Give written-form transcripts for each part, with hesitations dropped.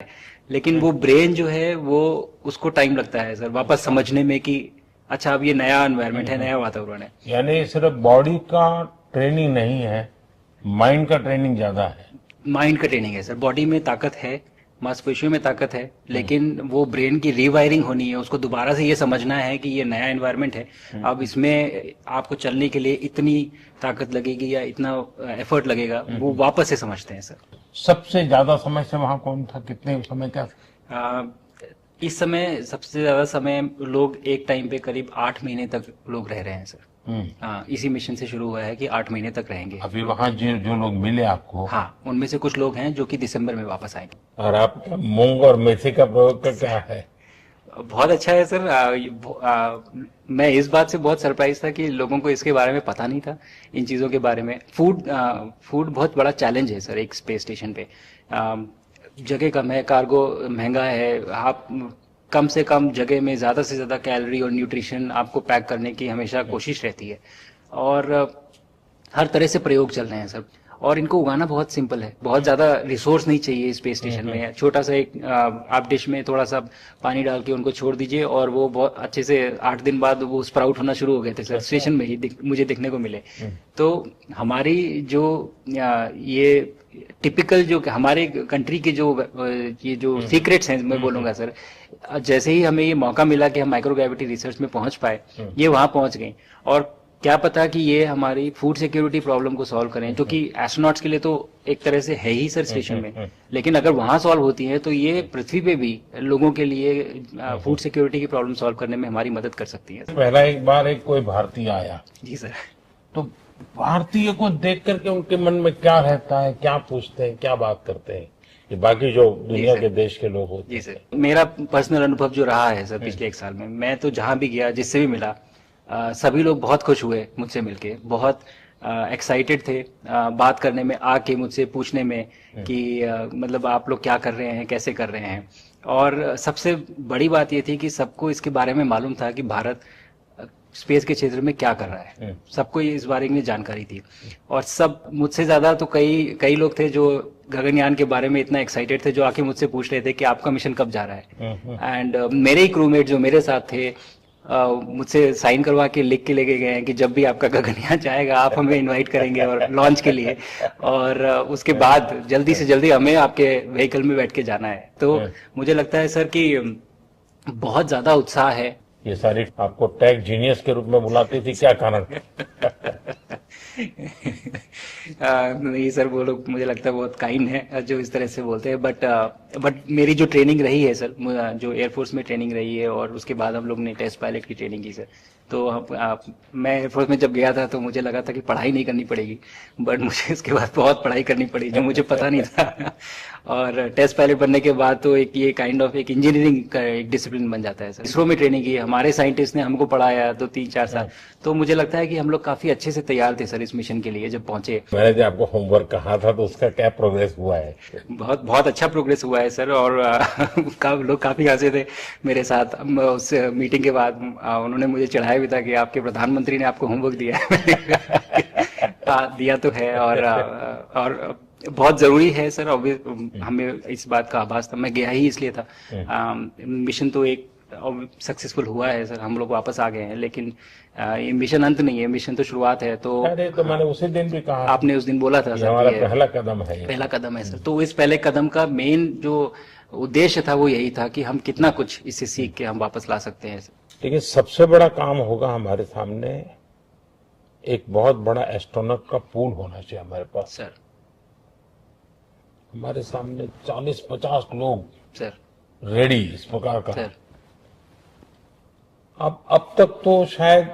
लेकिन वो ब्रेन जो है वो उसको टाइम लगता है सर वापस समझने में कि अच्छा अब ये नया एनवायरनमेंट है, नया वातावरण है। यानी सिर्फ बॉडी का ट्रेनिंग नहीं है, माइंड का ट्रेनिंग ज्यादा है। माइंड का ट्रेनिंग है सर, बॉडी में ताकत है, मांसपेशियों में ताकत है, लेकिन वो ब्रेन की रीवायरिंग होनी है, उसको दोबारा से ये समझना है कि ये नया एनवायरनमेंट है। अब इसमें आपको चलने के लिए इतनी ताकत लगेगी या इतना एफर्ट लगेगा, वो वापस से समझते हैं सर। सबसे ज्यादा समय से वहां कौन था, कितने समय का? आ, इस समय सबसे ज्यादा समय लोग एक टाइम पे करीब 8 महीने तक लोग रह रहे हैं सर। हाँ, इसी मिशन से शुरू हुआ है कि 8 महीने तक रहेंगे। अभी वहां जो जो लोग मिले आपको, हाँ, उनमें से कुछ लोग हैं जो कि दिसंबर में वापस आएंगे। और आपका मूंग और मेथी का प्रयोग का क्या है? बहुत अच्छा है सर। मैं इस बात से बहुत सरप्राइज था कि लोगों को इसके बारे में पता नहीं था, इन चीज़ों के बारे में। फूड बहुत बड़ा चैलेंज है सर एक स्पेस स्टेशन पे। जगह कम है, कार्गो महंगा है, आप कम से कम जगह में ज़्यादा से ज़्यादा कैलोरी और न्यूट्रिशन आपको पैक करने की हमेशा कोशिश रहती है। और हर तरह से प्रयोग चल रहे हैं सब, और इनको उगाना बहुत सिंपल है, बहुत ज़्यादा रिसोर्स नहीं चाहिए स्पेस स्टेशन में। छोटा सा एक आप डिश में थोड़ा सा पानी डाल के उनको छोड़ दीजिए और वो बहुत अच्छे से 8 दिन बाद वो स्प्राउट होना शुरू हो गए थे सर, स्टेशन में ही मुझे देखने को मिले। तो हमारी जो ये टिपिकल जो हमारे कंट्री के जो ये जो सीक्रेट्स हैं मैं बोलूँगा सर, जैसे ही हमें ये मौका मिला कि हम माइक्रोग्रेविटी रिसर्च में पहुंच पाए, ये वहाँ पहुंच गई। और क्या पता कि ये हमारी फूड सिक्योरिटी प्रॉब्लम को सॉल्व करें, जो कि एस्ट्रोनॉट्स के लिए तो एक तरह से है ही सर स्टेशन में, लेकिन अगर वहां सॉल्व होती है तो ये पृथ्वी पे भी लोगों के लिए फूड सिक्योरिटी की प्रॉब्लम सॉल्व करने में हमारी मदद कर सकती है। पहला एक बार एक कोई भारतीय आया, जी सर। तो भारतीय को देख करके उनके मन में क्या रहता है, क्या पूछते हैं, क्या बात करते हैं, ये बाकी जो दुनिया के देश के लोग होते जी सर, मेरा पर्सनल अनुभव जो रहा है सर पिछले 1 साल में, मैं तो जहां भी गया जिससे भी मिला, सभी लोग बहुत खुश हुए मुझसे मिलके, बहुत एक्साइटेड थे बात करने में, आके मुझसे पूछने में कि मतलब आप लोग क्या कर रहे हैं, कैसे कर रहे हैं। और सबसे बड़ी बात ये थी कि सबको इसके बारे में मालूम था कि भारत स्पेस के क्षेत्र में क्या कर रहा है, सबको इस बारे में जानकारी थी। और सब मुझसे ज्यादा तो कई कई लोग थे जो गगनयान के बारे में इतना एक्साइटेड थे, जो आके मुझसे पूछ रहे थे कि आपका मिशन कब जा रहा है। एंड मेरे ही क्रूमेट जो मेरे साथ थे, मुझसे साइन करवा के लिख के लेके गए हैं कि जब भी आपका गगनयान जाएगा आप हमें इनवाइट करेंगे और लॉन्च के लिए, और उसके बाद जल्दी से जल्दी हमें आपके व्हीकल में बैठ के जाना है। तो मुझे लगता है सर कि बहुत ज्यादा उत्साह है। ये सारी आपको टेक जीनियस के रूप में बुलाती थी, क्या कारण? नहीं सर, वो लोग मुझे लगता है बहुत काइंड है जो इस तरह से बोलते हैं, बट मेरी जो ट्रेनिंग रही है सर, जो एयरफोर्स में ट्रेनिंग रही है और उसके बाद हम लोग ने टेस्ट पायलट की ट्रेनिंग की सर। तो मैं एयरफोर्स में जब गया था तो मुझे लगा था कि पढ़ाई नहीं करनी पड़ेगी, बट मुझे इसके बाद बहुत पढ़ाई करनी पड़ी जो मुझे पता नहीं था। और टेस्ट पायलट बनने के बाद तो एक ये काइंड ऑफ एक इंजीनियरिंग का एक डिसिप्लिन बन जाता है सर। इसरो में ट्रेनिंग की, हमारे साइंटिस्ट ने हमको पढ़ाया तो 3-4 साल, तो मुझे लगता है कि हम लोग काफी अच्छे से तैयार थे सर इस मिशन के लिए जब पहुंचे। मैंने जो आपको होमवर्क कहा था तो उसका क्या प्रोग्रेस हुआ है? बहुत बहुत अच्छा प्रोग्रेस हुआ है सर। और लोग काफी हंसे थे मेरे साथ उस मीटिंग के बाद। उन्होंने मुझे चढ़ाया भी था कि आपके प्रधानमंत्री ने आपको होमवर्क दिया है। दिया तो है, और बहुत जरूरी है सर। हमें इस बात का आभास था, मैं गया ही इसलिए था। मिशन तो एक सक्सेसफुल हुआ है सर, हम लोग वापस आ गए हैं, लेकिन ये मिशन अंत नहीं है, मिशन तो शुरुआत है। तो अरे तो मैंने उसी दिन भी कहा, आपने उस दिन बोला था ये सर, हमारा ये पहला कदम है, पहला कदम है सर। तो इस पहले कदम का मेन जो उद्देश्य था वो यही था कि हम कितना कुछ इससे सीख के हम वापस ला सकते हैं सर। लेकिन सबसे बड़ा काम होगा हमारे सामने, एक बहुत बड़ा एस्ट्रोनॉट का पूल होना चाहिए हमारे पास सर। हमारे सामने 40-50 लोग सर रेडी इस प्रकार का। सर अब तक तो शायद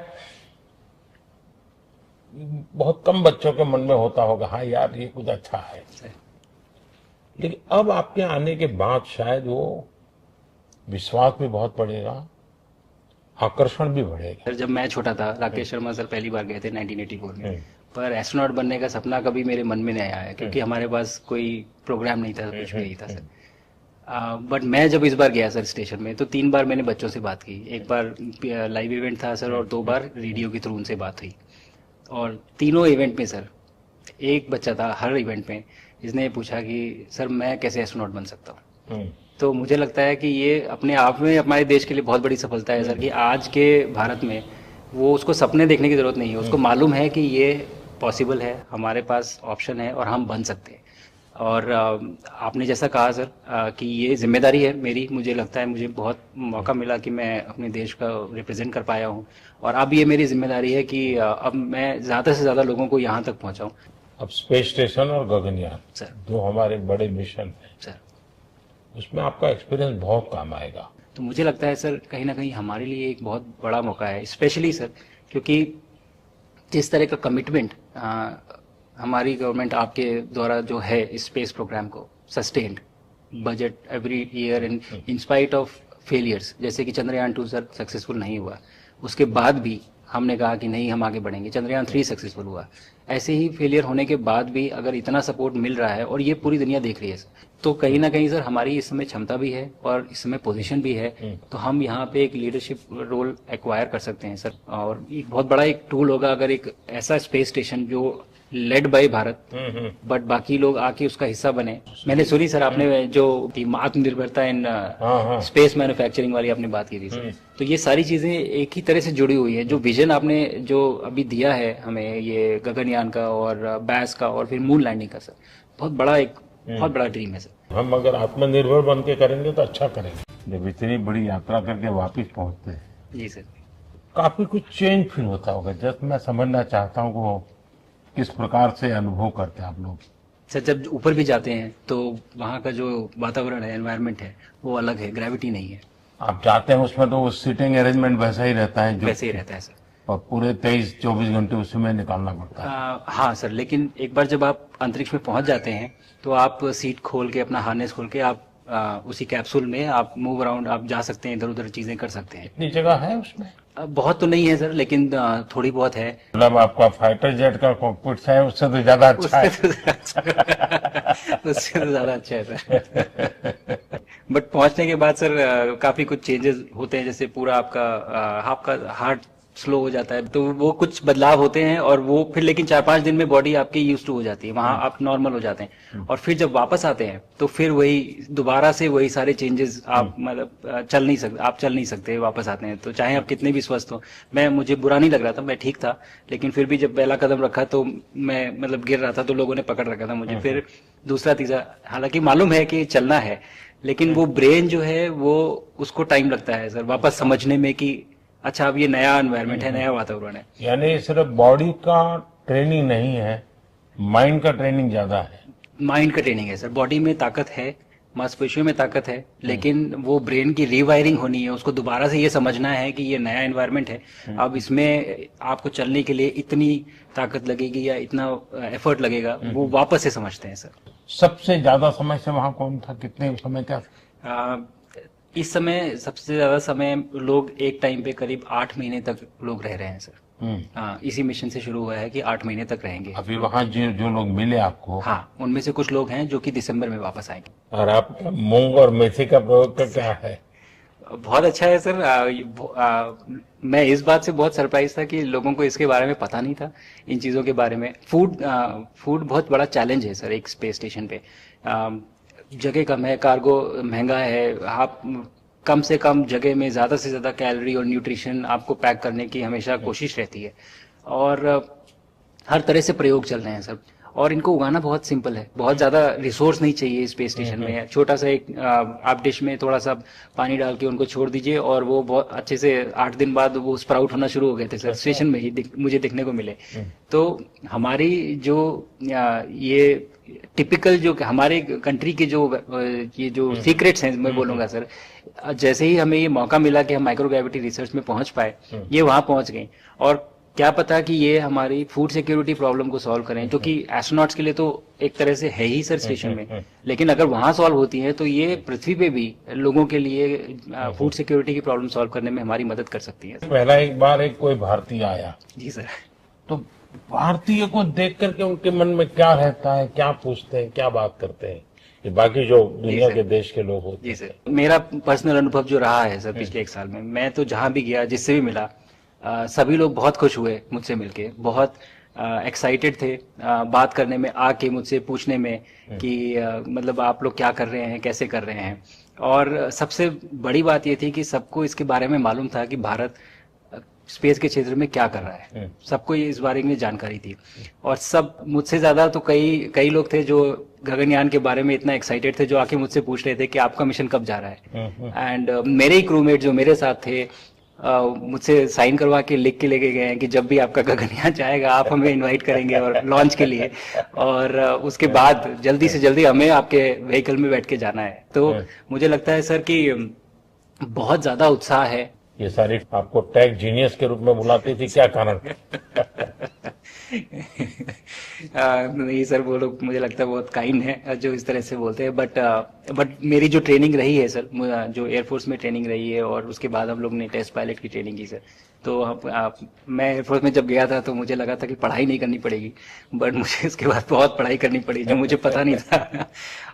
बहुत कम बच्चों के मन में होता होगा, हाँ यार ये कुछ अच्छा है, लेकिन अब आपके आने के बाद शायद वो विश्वास भी बहुत बढ़ेगा, आकर्षण भी बढ़ेगा। सर, जब मैं छोटा था, राकेश शर्मा सर पहली बार गए थे 1984 में, पर एस्ट्रोनॉट बनने का सपना कभी मेरे मन में नहीं आया, क्योंकि हमारे पास कोई प्रोग्राम नहीं था, कुछ भी नहीं था सर। बट मैं जब इस बार गया सर स्टेशन में, तो 3 बार मैंने बच्चों से बात की। एक बार लाइव इवेंट था सर, और 2 बार रेडियो के थ्रू उनसे बात हुई। और तीनों इवेंट में सर एक बच्चा था हर इवेंट में जिसने पूछा कि सर मैं कैसे एस्ट्रोनॉट बन सकता हूँ। तो मुझे लगता है कि ये अपने आप में हमारे देश के लिए बहुत बड़ी सफलता है सर, कि आज के भारत में वो उसको सपने देखने की जरूरत नहीं है, उसको मालूम है कि ये पॉसिबल है, हमारे पास ऑप्शन है और हम बन सकते हैं। और आपने जैसा कहा सर कि ये जिम्मेदारी है मेरी, मुझे लगता है मुझे बहुत मौका मिला कि मैं अपने देश का रिप्रेजेंट कर पाया हूँ, और अब ये मेरी जिम्मेदारी है कि अब मैं ज़्यादा से ज़्यादा लोगों को यहाँ तक पहुँचाऊँ। अब स्पेस स्टेशन और गगनयान सर जो हमारे बड़े मिशन है, सर उसमें आपका एक्सपीरियंस बहुत काम आएगा। तो मुझे लगता है सर कहीं ना कहीं हमारे लिए एक बहुत बड़ा मौका है, स्पेशली सर क्योंकि जिस तरह का कमिटमेंट हमारी गवर्नमेंट आपके द्वारा जो है इस स्पेस प्रोग्राम को sustained budget every year in spite of failures, जैसे कि चंद्रयान 2 सर सक्सेसफुल नहीं हुआ, उसके बाद भी हमने कहा कि नहीं हम आगे बढ़ेंगे, चंद्रयान 3 सक्सेसफुल हुआ, ऐसे ही फेलियर होने के बाद भी अगर इतना सपोर्ट मिल रहा है और ये पूरी दुनिया देख रही है सर, तो कहीं ना कहीं सर हमारी इस समय क्षमता भी है और इस समय पोजीशन भी है, तो हम यहाँ पे एक लीडरशिप रोल एक्वायर कर सकते हैं सर। और एक बहुत बड़ा एक टूल होगा अगर एक ऐसा स्पेस स्टेशन जो लेड बाय भारत बट बाकी लोग आके उसका हिस्सा बने। मैंने सुनी सर आपने जो आत्मनिर्भरता इन स्पेस मैन्युफैक्चरिंग वाली आपने बात की थी सर, तो ये सारी चीजें एक ही तरह से जुड़ी हुई है। जो विजन आपने जो अभी दिया है हमें ये गगनयान का और बैस का और फिर मून लैंडिंग का सर, बहुत बड़ा ड्रीम है सर। हम अगर आत्मनिर्भर बन के करेंगे तो अच्छा करेंगे। जब इतनी बड़ी यात्रा करके वापस पहुंचते हैं जी सर, काफी कुछ चेंज फील होता होगा। जस्ट मैं समझना चाहता हूँ वो किस प्रकार से अनुभव करते हैं आप लोग। सर जब ऊपर भी जाते हैं तो वहाँ का जो वातावरण है, एनवायरनमेंट है, वो अलग है, ग्रेविटी नहीं है। आप जाते हैं उसमें तो वो सीटिंग अरेंजमेंट वैसा ही रहता है जो वैसे ही रहता है सर, और पूरे 23-24 घंटे उसी में निकालना पड़ता है। हाँ सर, लेकिन एक बार जब आप अंतरिक्ष में पहुंच जाते हैं तो आप सीट खोल के अपना हार्नेस खोल के आप उसी कैप्सूल में आप मूव अराउंड आप जा सकते हैं, इधर उधर चीजें कर सकते हैं। इतनी जगह है उसमें? बहुत तो नहीं है सर, लेकिन थोड़ी बहुत है। मतलब आपका फाइटर जेट का कॉकपिट है उससे तो ज्यादा अच्छा है। उससे तो ज्यादा अच्छा है सर। बट पहुंचने के बाद सर काफी कुछ चेंजेस होते हैं, जैसे पूरा आपका हार्ट स्लो हो जाता है, तो वो कुछ बदलाव होते हैं और वो फिर लेकिन 4-5 दिन में बॉडी आपकी यूज टू हो जाती है, वहां आप नॉर्मल हो जाते हैं। और फिर जब वापस आते हैं तो फिर वही दोबारा से वही सारे चेंजेस आप मतलब चल नहीं सकते वापस आते हैं, तो चाहे आप कितने भी स्वस्थ हो। मुझे बुरा नहीं लग रहा था, मैं ठीक था, लेकिन फिर भी जब पहला कदम रखा तो मैं मतलब गिर रहा था तो लोगों ने पकड़ रखा था मुझे, फिर दूसरा तीसरा, हालांकि मालूम है कि चलना है, लेकिन वो ब्रेन जो है वो उसको टाइम लगता है सर वापस समझने में कि अच्छा अब ये नया एनवायरनमेंट है, नया वातावरण है। यानी सिर्फ बॉडी का ट्रेनिंग नहीं है, माइंड का ट्रेनिंग ज्यादा है। माइंड का ट्रेनिंग है सर, बॉडी में ताकत है, मांसपेशियों में ताकत है, लेकिन वो ब्रेन की रीवायरिंग होनी है, उसको दोबारा से ये समझना है कि ये नया एनवायरनमेंट है, अब इसमें आपको चलने के लिए इतनी ताकत लगेगी या इतना एफर्ट लगेगा, वो वापस से समझते हैं सर। सबसे ज्यादा समय से वहां कौन था, कितने समय का? इस समय सबसे ज्यादा समय लोग एक टाइम पे करीब 8 महीने तक लोग रह रहे हैं सर। हाँ, इसी मिशन से शुरू हुआ है कि 8 महीने तक रहेंगे। अभी वहाँ जो लोग मिले आपको? हाँ, उनमें से कुछ लोग हैं जो कि दिसंबर में वापस आएंगे। और आपका मूंग और मेथी का प्रयोग का क्या है? बहुत अच्छा है सर। मैं इस बात से बहुत सरप्राइज था कि लोगों को इसके बारे में पता नहीं था, इन चीज़ों के बारे में। फूड बहुत बड़ा चैलेंज है सर एक स्पेस स्टेशन पे। जगह कम है, कार्गो महंगा है, आप कम से कम जगह में ज़्यादा से ज़्यादा कैलोरी और न्यूट्रिशन आपको पैक करने की हमेशा कोशिश रहती है, और हर तरह से प्रयोग चल रहे हैं सर। और इनको उगाना बहुत सिंपल है, बहुत ज़्यादा रिसोर्स नहीं चाहिए स्पेस स्टेशन में। छोटा सा एक आप डिश में थोड़ा सा पानी डाल के उनको छोड़ दीजिए और वो बहुत अच्छे से 8 दिन बाद वो स्प्राउट होना शुरू हो गए थे सर, स्टेशन में ही मुझे देखने को मिले। तो हमारी जो ये टिपिकल जो हमारे कंट्री के जो ये जो सीक्रेट्स हैं मैं बोलूँगा सर, जैसे ही हमें ये मौका मिला कि हम माइक्रोग्रेविटी रिसर्च में पहुंच पाए, ये वहाँ पहुंच गए। और क्या पता कि ये हमारी फूड सिक्योरिटी प्रॉब्लम को सॉल्व करें, जो कि एस्ट्रोनॉट्स के लिए तो एक तरह से है ही सर स्टेशन में, लेकिन अगर वहां सॉल्व होती है तो ये पृथ्वी पे भी लोगों के लिए फूड सिक्योरिटी की प्रॉब्लम सॉल्व करने में हमारी मदद कर सकती है। पहला एक बार एक कोई भारतीय आया जी सर, तो भारतीय को देख करके उनके मन में क्या रहता है, क्या पूछते हैं, क्या बात करते हैं, ये बाकी जो दुनिया के देश के लोग होते हैं? जी सर, मेरा पर्सनल अनुभव जो रहा है सर पिछले 1 साल में, मैं तो जहां भी गया जिससे भी मिला, सभी लोग बहुत खुश हुए मुझसे मिलके, बहुत एक्साइटेड थे बात करने में, आके मुझसे पूछने में कि मतलब आप लोग क्या कर रहे हैं, कैसे कर रहे हैं। और सबसे बड़ी बात ये थी कि सबको इसके बारे में मालूम था कि भारत स्पेस के क्षेत्र में क्या कर रहा है, सबको ये इस बारे में जानकारी थी। और सब मुझसे ज्यादा तो कई कई लोग थे जो गगनयान के बारे में इतना एक्साइटेड थे, जो आके मुझसे पूछ रहे थे कि आपका मिशन कब जा रहा है। एंड मेरे ही क्रूमेट जो मेरे साथ थे मुझसे साइन करवा के लिख के लेके गए हैं कि जब भी आपका गगनयान जाएगा आप हमें इनवाइट करेंगे और लॉन्च के लिए, और उसके बाद जल्दी से जल्दी हमें आपके व्हीकल में बैठ के जाना है। तो मुझे लगता है सर कि बहुत ज्यादा उत्साह है। ये सारी आपको टेक जीनियस के रूप में बुलाती थी, क्या कारण? नहीं सर, वो लोग मुझे लगता है बहुत काइंड है जो इस तरह से बोलते हैं। बट मेरी जो ट्रेनिंग रही है सर, जो एयरफोर्स में ट्रेनिंग रही है, और उसके बाद हम लोग ने टेस्ट पायलट की ट्रेनिंग की सर। तो मैं एयरफोर्स में जब गया था तो मुझे लगा था कि पढ़ाई नहीं करनी पड़ेगी, बट मुझे इसके बाद बहुत पढ़ाई करनी पड़ी जो मुझे पता नहीं था।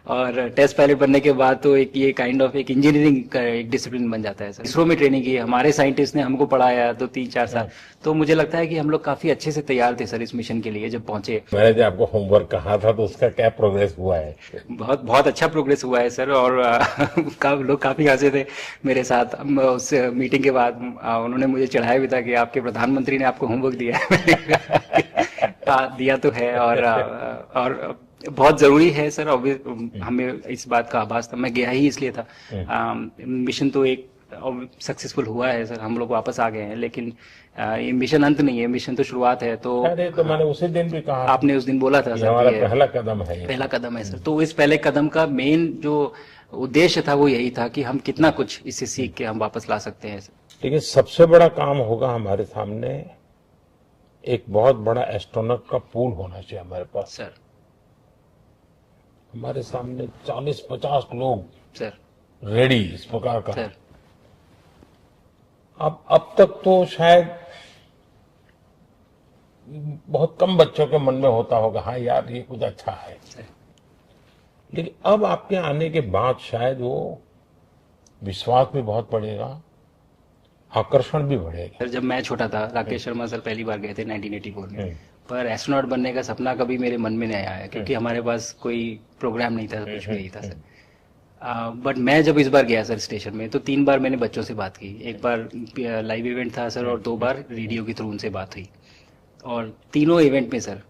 और टेस्ट पायलट बनने के बाद तो एक ये काइंड ऑफ एक इंजीनियरिंग का एक डिसिप्लिन बन जाता है सर। इसरो में ट्रेनिंग की, हमारे साइंटिस्ट ने हमको पढ़ाया 2-3-4 साल। तो मुझे लगता है कि हम लोग काफी अच्छे से तैयार थे सर इस मिशन के लिए जब पहुंचे। मैंने जो आपको होमवर्क कहा था तो उसका क्या प्रोग्रेस हुआ है? बहुत बहुत अच्छा प्रोग्रेस हुआ है सर। और लोग काफी हंसे थे मेरे साथ उस मीटिंग के बाद। उन्होंने मुझे चढ़ाया भी था कि आपके प्रधानमंत्री ने आपको होमवर्क दिया है। दिया तो है, और बहुत जरूरी है सर। हमें इस बात का आभास था, मैं गया ही इसलिए था। मिशन तो एक सक्सेसफुल हुआ है सर, हम लोग वापस आ गए हैं, लेकिन ये मिशन अंत नहीं है, मिशन तो शुरुआत है। तो अरे तो मैंने उसी दिन भी कहा, आपने उस दिन बोला था सर, हमारा पहला कदम है, पहला कदम है सर। तो इस पहले कदम का मेन जो उद्देश्य था वो यही था कि हम कितना कुछ इससे सीख के हम वापस ला सकते हैं सर। लेकिन सबसे बड़ा काम होगा हमारे सामने, एक बहुत बड़ा एस्ट्रोनॉट का पूल होना चाहिए हमारे पास सर। हमारे सामने 40-50 लोग सर रेडी इस प्रकार का। सर अब तक तो शायद बहुत कम बच्चों के मन में होता होगा, हाँ यार ये कुछ अच्छा है। लेकिन अब आपके आने के बाद शायद वो विश्वास भी बहुत बढ़ेगा, आकर्षण भी बढ़ेगा। सर जब मैं छोटा था, राकेश शर्मा सर पहली बार गए थे 1984 में, पर एस्ट्रोनॉट बनने का सपना कभी मेरे मन में नहीं आया, क्योंकि हमारे पास कोई प्रोग्राम नहीं था, कुछ भी नहीं था सर। बट मैं जब इस बार गया सर स्टेशन में, तो 3 बार मैंने बच्चों से बात की। एक बार लाइव इवेंट था सर, और 2 बार रेडियो के थ्रू उनसे बात हुई। और तीनों इवेंट में सर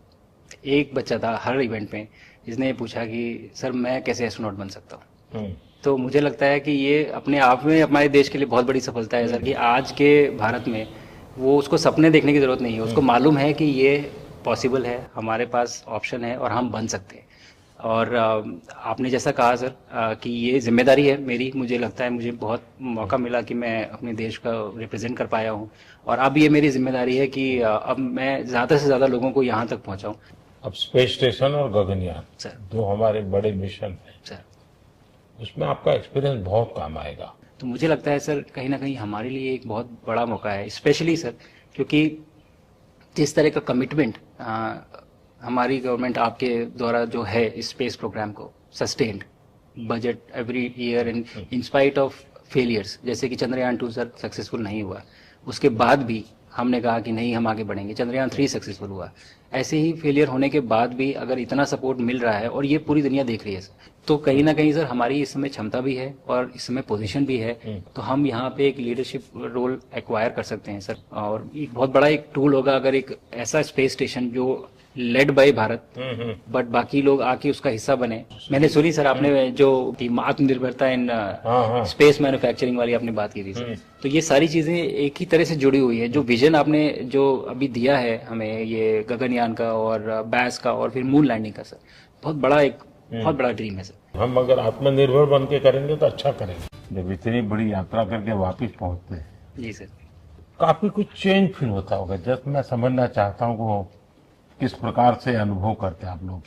एक बच्चा था हर इवेंट में जिसने पूछा कि सर मैं कैसे एस्ट्रोनॉट बन सकता हूँ। तो मुझे लगता है कि ये अपने आप में हमारे देश के लिए बहुत बड़ी सफलता है सर, कि आज के भारत में वो उसको सपने देखने की जरूरत नहीं है, उसको मालूम है कि ये पॉसिबल है, हमारे पास ऑप्शन है और हम बन सकते हैं। और आपने जैसा कहा सर कि ये जिम्मेदारी है मेरी, मुझे लगता है मुझे बहुत मौका मिला कि मैं अपने देश का रिप्रेजेंट कर पाया हूँ, और अब ये मेरी जिम्मेदारी है कि अब मैं ज़्यादा से ज़्यादा लोगों को यहाँ तक पहुँचाऊँ। अब स्पेस स्टेशन और गगनयान सर, जो हमारे बड़े मिशन है सर, उसमें आपका एक्सपीरियंस बहुत काम आएगा। तो मुझे लगता है सर कहीं ना कहीं हमारे लिए एक बहुत बड़ा मौका है, स्पेशली सर क्योंकि जिस तरह का कमिटमेंट हमारी गवर्नमेंट आपके द्वारा जो है इस स्पेस प्रोग्राम को sustained budget every year in spite of failures, जैसे कि चंद्रयान 2 सर सक्सेसफुल नहीं हुआ, उसके बाद भी हमने कहा कि नहीं हम आगे बढ़ेंगे, चंद्रयान 3 सक्सेसफुल हुआ। ऐसे ही फेलियर होने के बाद भी अगर इतना सपोर्ट मिल रहा है और ये पूरी दुनिया देख रही है सर, तो कहीं ना कहीं सर हमारी इस समय क्षमता भी है और इस समय पोजीशन भी है, तो हम यहाँ पे एक लीडरशिप रोल एक्वायर कर सकते हैं सर। और एक बहुत बड़ा एक टूल होगा अगर एक ऐसा स्पेस स्टेशन जो लेड बाय भारत बट बाकी लोग आके उसका हिस्सा बने। मैंने सुनी सर आपने जो आत्मनिर्भरता इन स्पेस मैन्युफैक्चरिंग वाली आपने बात की थी सर, तो ये सारी चीजें एक ही तरह से जुड़ी हुई है। जो विजन आपने जो अभी दिया है हमें, ये गगनयान का और बैस का और फिर मून लैंडिंग का सर, बहुत बड़ा ड्रीम है सर। हम अगर आत्मनिर्भर बन के करेंगे तो अच्छा करेंगे। जब इतनी बड़ी यात्रा करके वापिस पहुंचते हैं जी सर, काफी कुछ चेंज फील होता होगा। जब मैं समझना चाहता हूँ वो किस प्रकार से अनुभव करते हैं आप लोग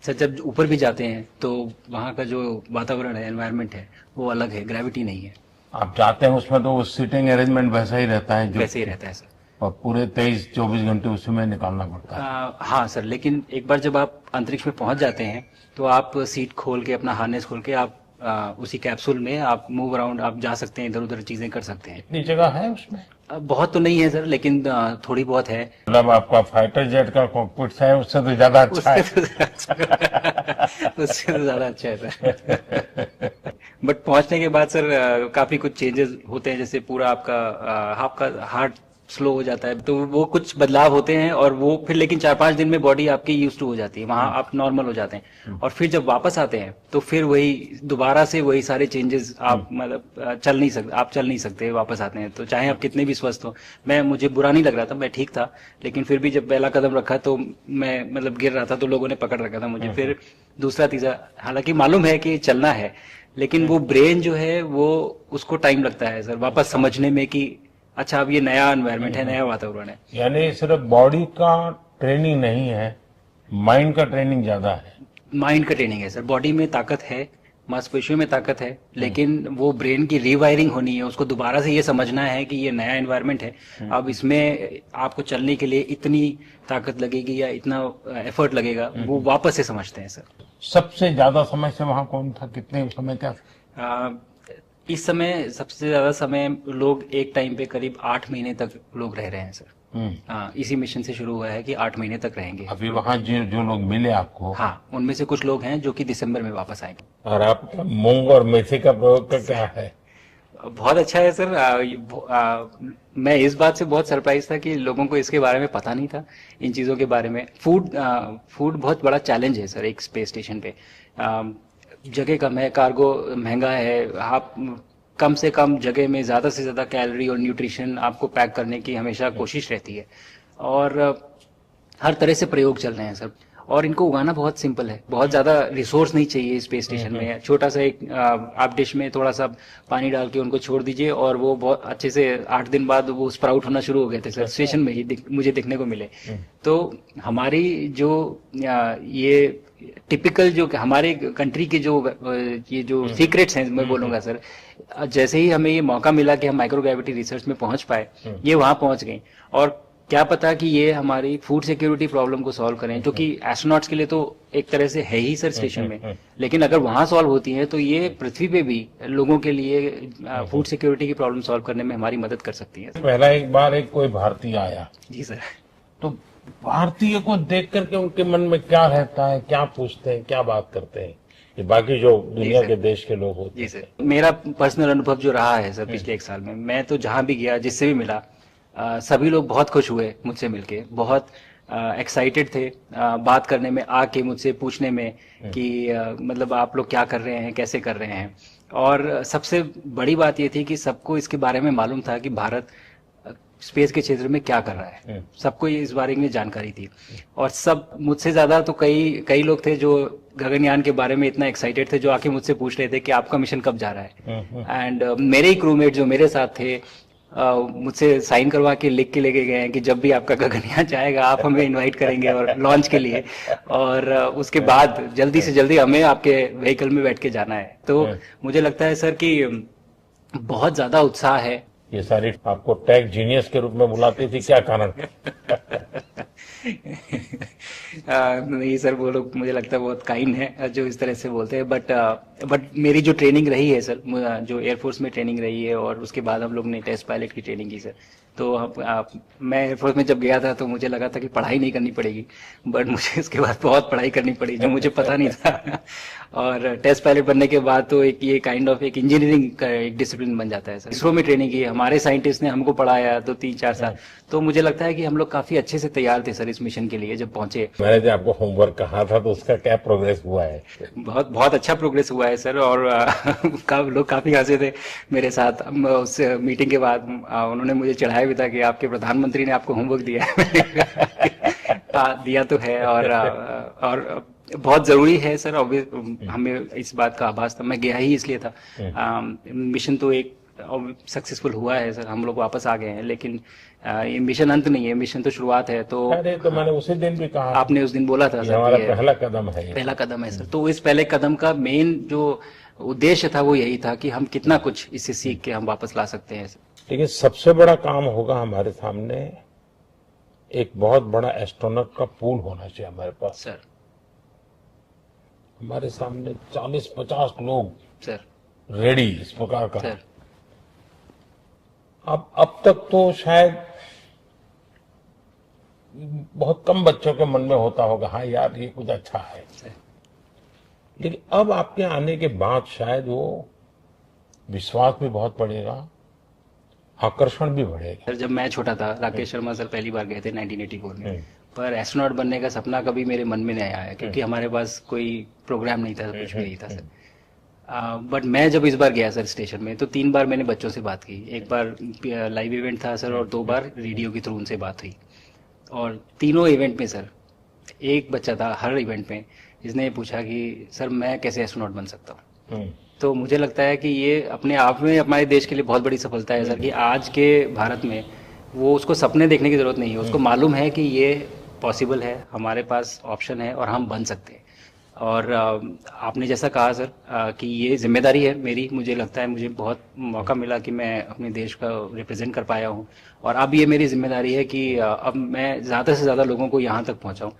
सर। जब ऊपर भी जाते हैं तो वहाँ का जो वातावरण है, एनवायरनमेंट है, वो अलग है, ग्रेविटी नहीं है। आप जाते हैं उसमें तो सीटिंग अरेंजमेंट वैसा ही रहता है जो वैसे ही रहता है सर, और पूरे 23-24 घंटे उसमें निकालना पड़ता है। हाँ सर, लेकिन एक बार जब आप अंतरिक्ष में पहुंच जाते हैं तो आप सीट खोल के, अपना हार्नेस खोल के आप उसी कैप्सूल में आप मूव अराउंड, आप जा सकते हैं, इधर उधर चीजें कर सकते हैं। इतनी जगह है उसमें? बहुत तो नहीं है सर, लेकिन थोड़ी बहुत है। मतलब आपका फाइटर जेट का कॉकपिट है, उससे तो ज्यादा अच्छा उससे है। तो उससे तो ज्यादा अच्छा है सर। बट पहुंचने के बाद सर काफी कुछ चेंजेस होते हैं, जैसे पूरा आपका हार्ट स्लो हो जाता है, तो वो कुछ बदलाव होते हैं, और वो फिर लेकिन 4-5 दिन में बॉडी आपकी यूज टू हो जाती है, वहां आप नॉर्मल हो जाते हैं, और फिर जब वापस आते हैं तो फिर वही दोबारा से वही सारे चेंजेस आप मतलब चल नहीं सकते, वापस आते हैं तो चाहे आप कितने भी स्वस्थ हो। मुझे बुरा नहीं लग रहा था, मैं ठीक था, लेकिन फिर भी जब पहला कदम रखा तो मैं मतलब गिर रहा था, तो लोगों ने पकड़ रखा था मुझे, फिर दूसरा तीसरा, हालांकि मालूम है कि चलना है, लेकिन वो ब्रेन जो है वो उसको टाइम लगता है सर वापस समझने में कि अच्छा अब ये नया एनवायरनमेंट है, नया वातावरण है। यानी सिर्फ बॉडी का ट्रेनिंग नहीं है, माइंड का ट्रेनिंग ज्यादा है। माइंड का ट्रेनिंग है सर, बॉडी में ताकत है, मांसपेशियों में ताकत है, लेकिन वो ब्रेन की रीवायरिंग होनी है, उसको दोबारा से ये समझना है कि ये नया एनवायरनमेंट है, अब इसमें आपको चलने के लिए इतनी ताकत लगेगी या इतना एफर्ट लगेगा, वो वापस से समझते हैं सर। सबसे ज्यादा समय से वहां कौन था, कितने समय का? आ, इस समय सबसे ज्यादा समय लोग एक टाइम पे करीब 8 महीने तक लोग रह रहे हैं सर। हाँ, इसी मिशन से शुरू हुआ है कि 8 महीने तक रहेंगे। अभी वहां जो लोग मिले आपको, हाँ, उनमें से कुछ लोग हैं जो कि दिसंबर में वापस आएंगे। और आपका मूंग और मेथी का प्रयोग का क्या है? बहुत अच्छा है सर। मैं इस बात से बहुत सरप्राइज था कि लोगों को इसके बारे में पता नहीं था, इन चीज़ों के बारे में। फूड बहुत बड़ा चैलेंज है सर एक स्पेस स्टेशन पे। जगह कम है, कार्गो महंगा है, आप कम से कम जगह में ज़्यादा से ज़्यादा कैलोरी और न्यूट्रिशन आपको पैक करने की हमेशा कोशिश रहती है, और हर तरह से प्रयोग चल रहे हैं सर। और इनको उगाना बहुत सिंपल है, बहुत ज्यादा रिसोर्स नहीं चाहिए स्पेस स्टेशन में। छोटा सा एक आप डिश में थोड़ा सा पानी डाल के उनको छोड़ दीजिए, और वो बहुत अच्छे से 8 दिन बाद वो स्प्राउट होना शुरू हो गए थे सर, स्टेशन में ही मुझे देखने को मिले। तो हमारी जो ये टिपिकल जो हमारे कंट्री के जो ये जो सीक्रेट्स हैं, मैं बोलूंगा सर, जैसे ही हमें ये मौका मिला कि हम माइक्रोग्रेविटी रिसर्च में पहुंच पाए, ये वहां पहुंच गई। और क्या पता कि ये हमारी फूड सिक्योरिटी प्रॉब्लम को सॉल्व करें, जो कि एस्ट्रोनॉट्स के लिए तो एक तरह से है ही सर स्टेशन में, लेकिन अगर वहां सॉल्व होती है तो ये पृथ्वी पे भी लोगों के लिए फूड सिक्योरिटी की प्रॉब्लम सॉल्व करने में हमारी मदद कर सकती है। पहला एक बार एक कोई भारतीय आया, जी सर। तो भारतीय को देख करके उनके मन में क्या रहता है, क्या पूछते हैं, क्या बात करते हैं, ये बाकी जो दुनिया के देश के लोग होते जी सर, मेरा पर्सनल अनुभव जो रहा है सर पिछले 1 साल में, मैं तो जहां भी गया, जिससे भी मिला, सभी लोग बहुत खुश हुए मुझसे मिलके, बहुत एक्साइटेड थे बात करने में, आके मुझसे पूछने में कि मतलब आप लोग क्या कर रहे हैं, कैसे कर रहे हैं। और सबसे बड़ी बात ये थी कि सबको इसके बारे में मालूम था कि भारत स्पेस के क्षेत्र में क्या कर रहा है, सबको इस बारे में जानकारी थी। और सब मुझसे ज्यादा तो कई लोग थे जो गगनयान के बारे में इतना एक्साइटेड थे, जो आके मुझसे पूछ रहे थे कि आपका मिशन कब जा रहा है। एंड मेरे ही क्रूमेट जो मेरे साथ थे, मुझसे साइन करवा के लिख के लेके गए हैं कि जब भी आपका गगनयान जाएगा आप हमें इनवाइट करेंगे और लॉन्च के लिए, और उसके बाद जल्दी से जल्दी हमें आपके व्हीकल में बैठ के जाना है। तो मुझे लगता है सर कि बहुत ज्यादा उत्साह है। ये सारी आपको टेक जीनियस के रूप में बुलाती थी, क्या कारण? नहीं सर, वो लोग मुझे लगता है बहुत काइंड है जो इस तरह से बोलते हैं, बट मेरी जो ट्रेनिंग रही है सर, जो एयरफोर्स में ट्रेनिंग रही है, और उसके बाद हम लोग ने टेस्ट पायलट की ट्रेनिंग की सर। तो मैं एयरफोर्स में जब गया था तो मुझे लगा था कि पढ़ाई नहीं करनी पड़ेगी, बट मुझे इसके बाद बहुत पढ़ाई करनी पड़ी जो मुझे पता नहीं था। और टेस्ट पायलट बनने के बाद तो एक ये काइंड ऑफ एक इंजीनियरिंग का एक डिसिप्लिन बन जाता है सर। इसरो में ट्रेनिंग की, हमारे साइंटिस्ट ने हमको पढ़ाया 2-3-4 साल, तो मुझे लगता है कि हम लोग काफी अच्छे से तैयार थे सर इस मिशन के लिए जब पहुंचे। मैंने जो आपको होमवर्क कहा था तो उसका क्या प्रोग्रेस हुआ है? बहुत बहुत अच्छा प्रोग्रेस हुआ है सर, और लोग काफी हंसे थे मेरे साथ। उस मीटिंग के बाद उन्होंने मुझे चढ़ाया भी था कि आपके प्रधानमंत्री ने आपको होमवर्क दिया है। दिया तो है, और बहुत जरूरी है सर। हमें इस बात का आभास था, मैं गया ही इसलिए था। मिशन तो एक सक्सेसफुल हुआ है सर, हम लोग वापस आ गए हैं, लेकिन ये मिशन अंत नहीं है, मिशन तो शुरुआत है। तो अरे तो मैंने उसी दिन भी कहा, आपने उस दिन बोला था सर, हमारा पहला कदम है, पहला कदम है सर। तो इस पहले कदम का मेन जो उद्देश्य था वो यही था कि हम कितना कुछ इससे सीख के हम वापस ला सकते हैं। लेकिन सबसे बड़ा काम होगा हमारे सामने, एक बहुत बड़ा एस्ट्रोनॉट का पूल होना चाहिए हमारे पास सर। हमारे सामने 40-50 लोग सर रेडी इस प्रकार का। सर अब तक तो शायद बहुत कम बच्चों के मन में होता होगा, हाँ यार ये कुछ अच्छा है। सर लेकिन अब आपके आने के बाद शायद वो विश्वास भी बहुत बढ़ेगा, आकर्षण भी बढ़ेगा। सर जब मैं छोटा था, राकेश शर्मा सर पहली बार गए थे 1984 में, हम्म। पर एस्ट्रोनॉट बनने का सपना कभी मेरे मन में नहीं आया क्योंकि हमारे पास कोई प्रोग्राम नहीं था, कुछ भी नहीं था सर। बट मैं जब इस बार गया सर स्टेशन में, तो 3 बार मैंने बच्चों से बात की। एक बार लाइव इवेंट था सर, और 2 बार रेडियो के थ्रू उनसे बात हुई। और तीनों इवेंट में सर एक बच्चा था हर इवेंट में जिसने ये पूछा कि सर मैं कैसे एस्ट्रोनॉट बन सकता हूँ। तो मुझे लगता है कि ये अपने आप में हमारे देश के लिए बहुत बड़ी सफलता है सर, कि आज के भारत में वो उसको सपने देखने की जरूरत नहीं है, उसको मालूम है कि ये पॉसिबल है, हमारे पास ऑप्शन है और हम बन सकते हैं। और आपने जैसा कहा सर कि ये जिम्मेदारी है मेरी, मुझे लगता है मुझे बहुत मौका मिला कि मैं अपने देश का रिप्रेजेंट कर पाया हूँ। और अब ये मेरी जिम्मेदारी है कि अब मैं ज़्यादा से ज़्यादा लोगों को यहाँ तक पहुँचाऊँ।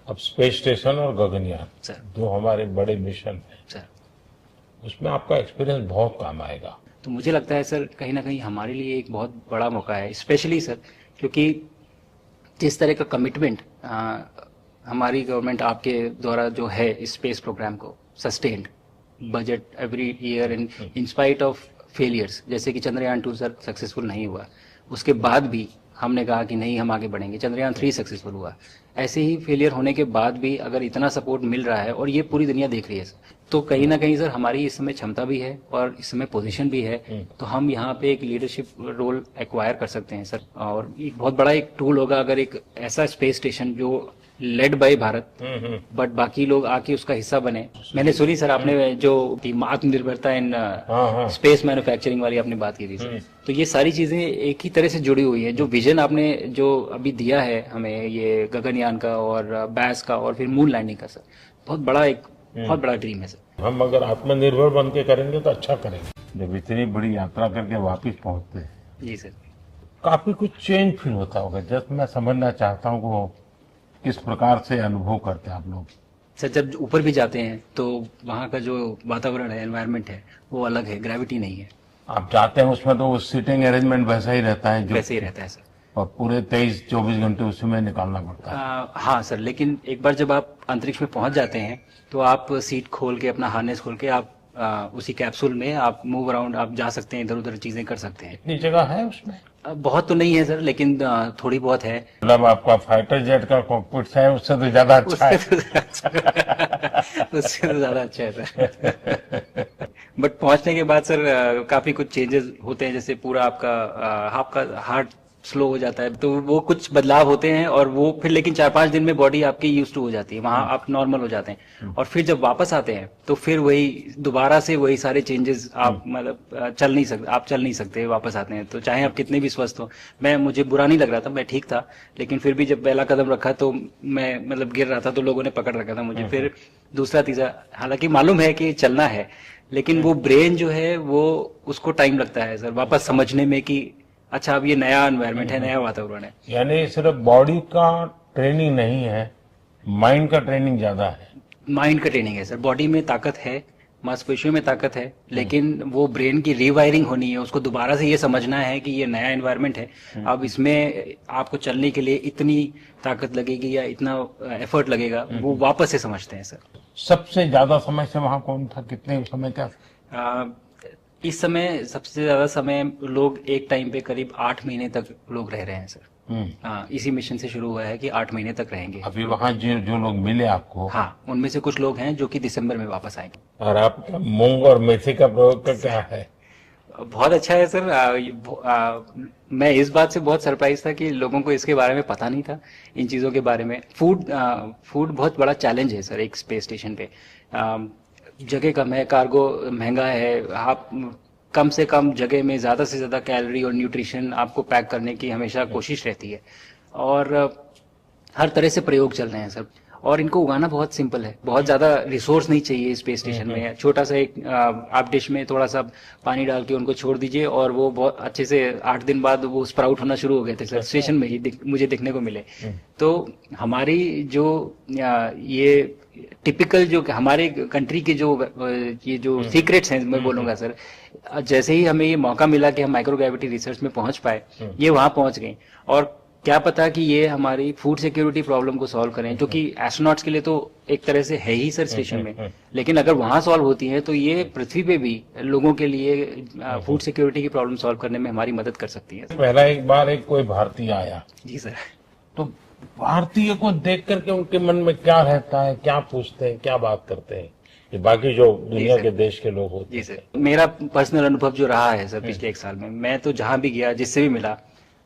अब स्पेस स्टेशन और गगनयान सर जो हमारे बड़े मिशन है, सर उसमें आपका एक्सपीरियंस बहुत काम आएगा। तो मुझे लगता है सर कहीं ना कहीं हमारे लिए एक बहुत बड़ा मौका है, स्पेशली सर क्योंकि जिस तरह का कमिटमेंट हमारी गवर्नमेंट आपके द्वारा जो है इस स्पेस प्रोग्राम को, sustained budget every year in spite of failures, जैसे कि चंद्रयान 2 सर सक्सेसफुल नहीं हुआ, उसके बाद भी हमने कहा कि नहीं हम आगे बढ़ेंगे, चंद्रयान 3 सक्सेसफुल हुआ। ऐसे ही फेलियर होने के बाद भी अगर इतना सपोर्ट मिल रहा है और ये पूरी दुनिया देख रही है सर, तो कहीं ना कहीं सर हमारी इस समय क्षमता भी है और इस समय पोजीशन भी है, तो हम यहाँ पे एक लीडरशिप रोल एक्वायर कर सकते हैं सर। और एक बहुत बड़ा एक टूल होगा अगर एक ऐसा स्पेस स्टेशन जो लेड बाय भारत बट बाकी लोग आके उसका हिस्सा बने। मैंने सुनी सर आपने जो आत्मनिर्भरता इन स्पेस मैन्युफैक्चरिंग वाली आपने बात की थी सर, तो ये सारी चीजें एक ही तरह से जुड़ी हुई है। जो विजन आपने जो अभी दिया है हमें, ये गगनयान का और बैस का और फिर मून लैंडिंग का सर, बहुत बड़ा ड्रीम है सर। हम अगर आत्मनिर्भर बन के करेंगे तो अच्छा करेंगे। जब इतनी बड़ी यात्रा करके वापस पहुंचते हैं, जी सर, काफी कुछ चेंज फील होता होगा। जस्ट मैं समझना चाहता हूँ वो किस प्रकार से अनुभव करते हैं आप लोग। सर जब ऊपर भी जाते हैं तो वहाँ का जो वातावरण है, एनवायरनमेंट है, वो अलग है, ग्रेविटी नहीं है। आप जाते हैं उसमें तो सीटिंग अरेंजमेंट वैसा ही रहता है जो, वैसे ही रहता है सर, और पूरे 23-24 घंटे उसमें निकालना पड़ता है। हाँ सर, लेकिन एक बार जब आप अंतरिक्ष में पहुंच जाते हैं तो आप सीट खोल के, अपना हार्नेस खोल के आप उसी कैप्सूल में आप मूव अराउंड, आप जा सकते हैं, इधर उधर चीजें कर सकते हैं। इतनी जगह है उसमें? बहुत तो नहीं है सर, लेकिन थोड़ी बहुत है। मतलब आपका फाइटर जेट का कॉकपिट है, उससे तो ज्यादा अच्छा है। उससे तो ज्यादा अच्छा है सर। बट पहुंचने के बाद सर काफी कुछ चेंजेस होते हैं, जैसे पूरा आपका हार्ट स्लो हो जाता है, तो वो कुछ बदलाव होते हैं और वो फिर लेकिन 4-5 दिन में बॉडी आपकी यूज टू हो जाती है, वहां आप नॉर्मल हो जाते हैं। और फिर जब वापस आते हैं तो फिर वही दोबारा से वही सारे चेंजेस, आप मतलब चल नहीं सकते वापस आते हैं, तो चाहे आप कितने भी स्वस्थ हो। मुझे बुरा नहीं लग रहा था, मैं ठीक था, लेकिन फिर भी जब पहला कदम रखा तो मैं मतलब गिर रहा था, तो लोगों ने पकड़ रखा था मुझे। फिर दूसरा तीसरा, हालांकि मालूम है कि चलना है, लेकिन वो ब्रेन जो है वो उसको टाइम लगता है सर वापस समझने में कि अच्छा अब ये नया एनवायरनमेंट है, नया वातावरण है। यानी सिर्फ बॉडी का ट्रेनिंग नहीं है, माइंड का ट्रेनिंग ज्यादा है। माइंड का ट्रेनिंग है सर, बॉडी में ताकत है, मांसपेशियों में ताकत है, लेकिन वो ब्रेन की रीवायरिंग होनी है, उसको दोबारा से ये समझना है कि ये नया एनवायरनमेंट है, अब इसमें आपको चलने के लिए इतनी ताकत लगेगी या इतना एफर्ट लगेगा, वो वापस से समझते हैं सर। सबसे ज्यादा समय से वहां कौन था, कितने समय का? इस समय सबसे ज्यादा समय लोग एक टाइम पे करीब 8 महीने तक लोग रह रहे हैं सर। हाँ, इसी मिशन से शुरू हुआ है कि 8 महीने तक रहेंगे। अभी वहाँ जो लोग मिले आपको? हाँ, उनमें से कुछ लोग हैं जो कि दिसंबर में वापस आएंगे। और आपका मूंग और मेथी का प्रयोग का क्या है? बहुत अच्छा है सर। मैं इस बात से बहुत सरप्राइज था कि लोगों को इसके बारे में पता नहीं था, इन चीज़ों के बारे में। फूड बहुत बड़ा चैलेंज है सर एक स्पेस स्टेशन पे। जगह कम है, कार्गो महंगा है, आप कम से कम जगह में ज़्यादा से ज़्यादा कैलोरी और न्यूट्रिशन आपको पैक करने की हमेशा कोशिश रहती है, और हर तरह से प्रयोग चल रहे हैं सर। और इनको उगाना बहुत सिंपल है, बहुत ज्यादा रिसोर्स नहीं चाहिए स्पेस स्टेशन में। छोटा सा एक आप डिश में थोड़ा सा पानी डाल के उनको छोड़ दीजिए और वो बहुत अच्छे से 8 दिन बाद वो स्प्राउट होना शुरू हो गए थे सर, स्टेशन में ही मुझे देखने को मिले। तो हमारी जो ये टिपिकल जो हमारे कंट्री के जो ये जो सीक्रेट्स हैं मैं बोलूंगा सर, जैसे ही हमें ये मौका मिला कि हम माइक्रोग्रेविटी रिसर्च में पहुंच पाए, ये वहां पहुंच गए। और क्या पता कि ये हमारी फूड सिक्योरिटी प्रॉब्लम को सॉल्व करें, जो कि एस्ट्रोनॉट्स के लिए तो एक तरह से है ही सर स्टेशन में, लेकिन अगर वहां सॉल्व होती है तो ये पृथ्वी पे भी लोगों के लिए फूड सिक्योरिटी की प्रॉब्लम सॉल्व करने में हमारी मदद कर सकती है। पहला एक बार एक कोई भारतीय आया, जी सर। तो भारतीय को देख करके उनके मन में क्या रहता है, क्या पूछते हैं, क्या बात करते हैं, ये बाकी जो दुनिया के देश के लोग होते जी सर, मेरा पर्सनल अनुभव जो रहा है सर पिछले 1 साल में, मैं तो जहां भी गया जिससे भी मिला,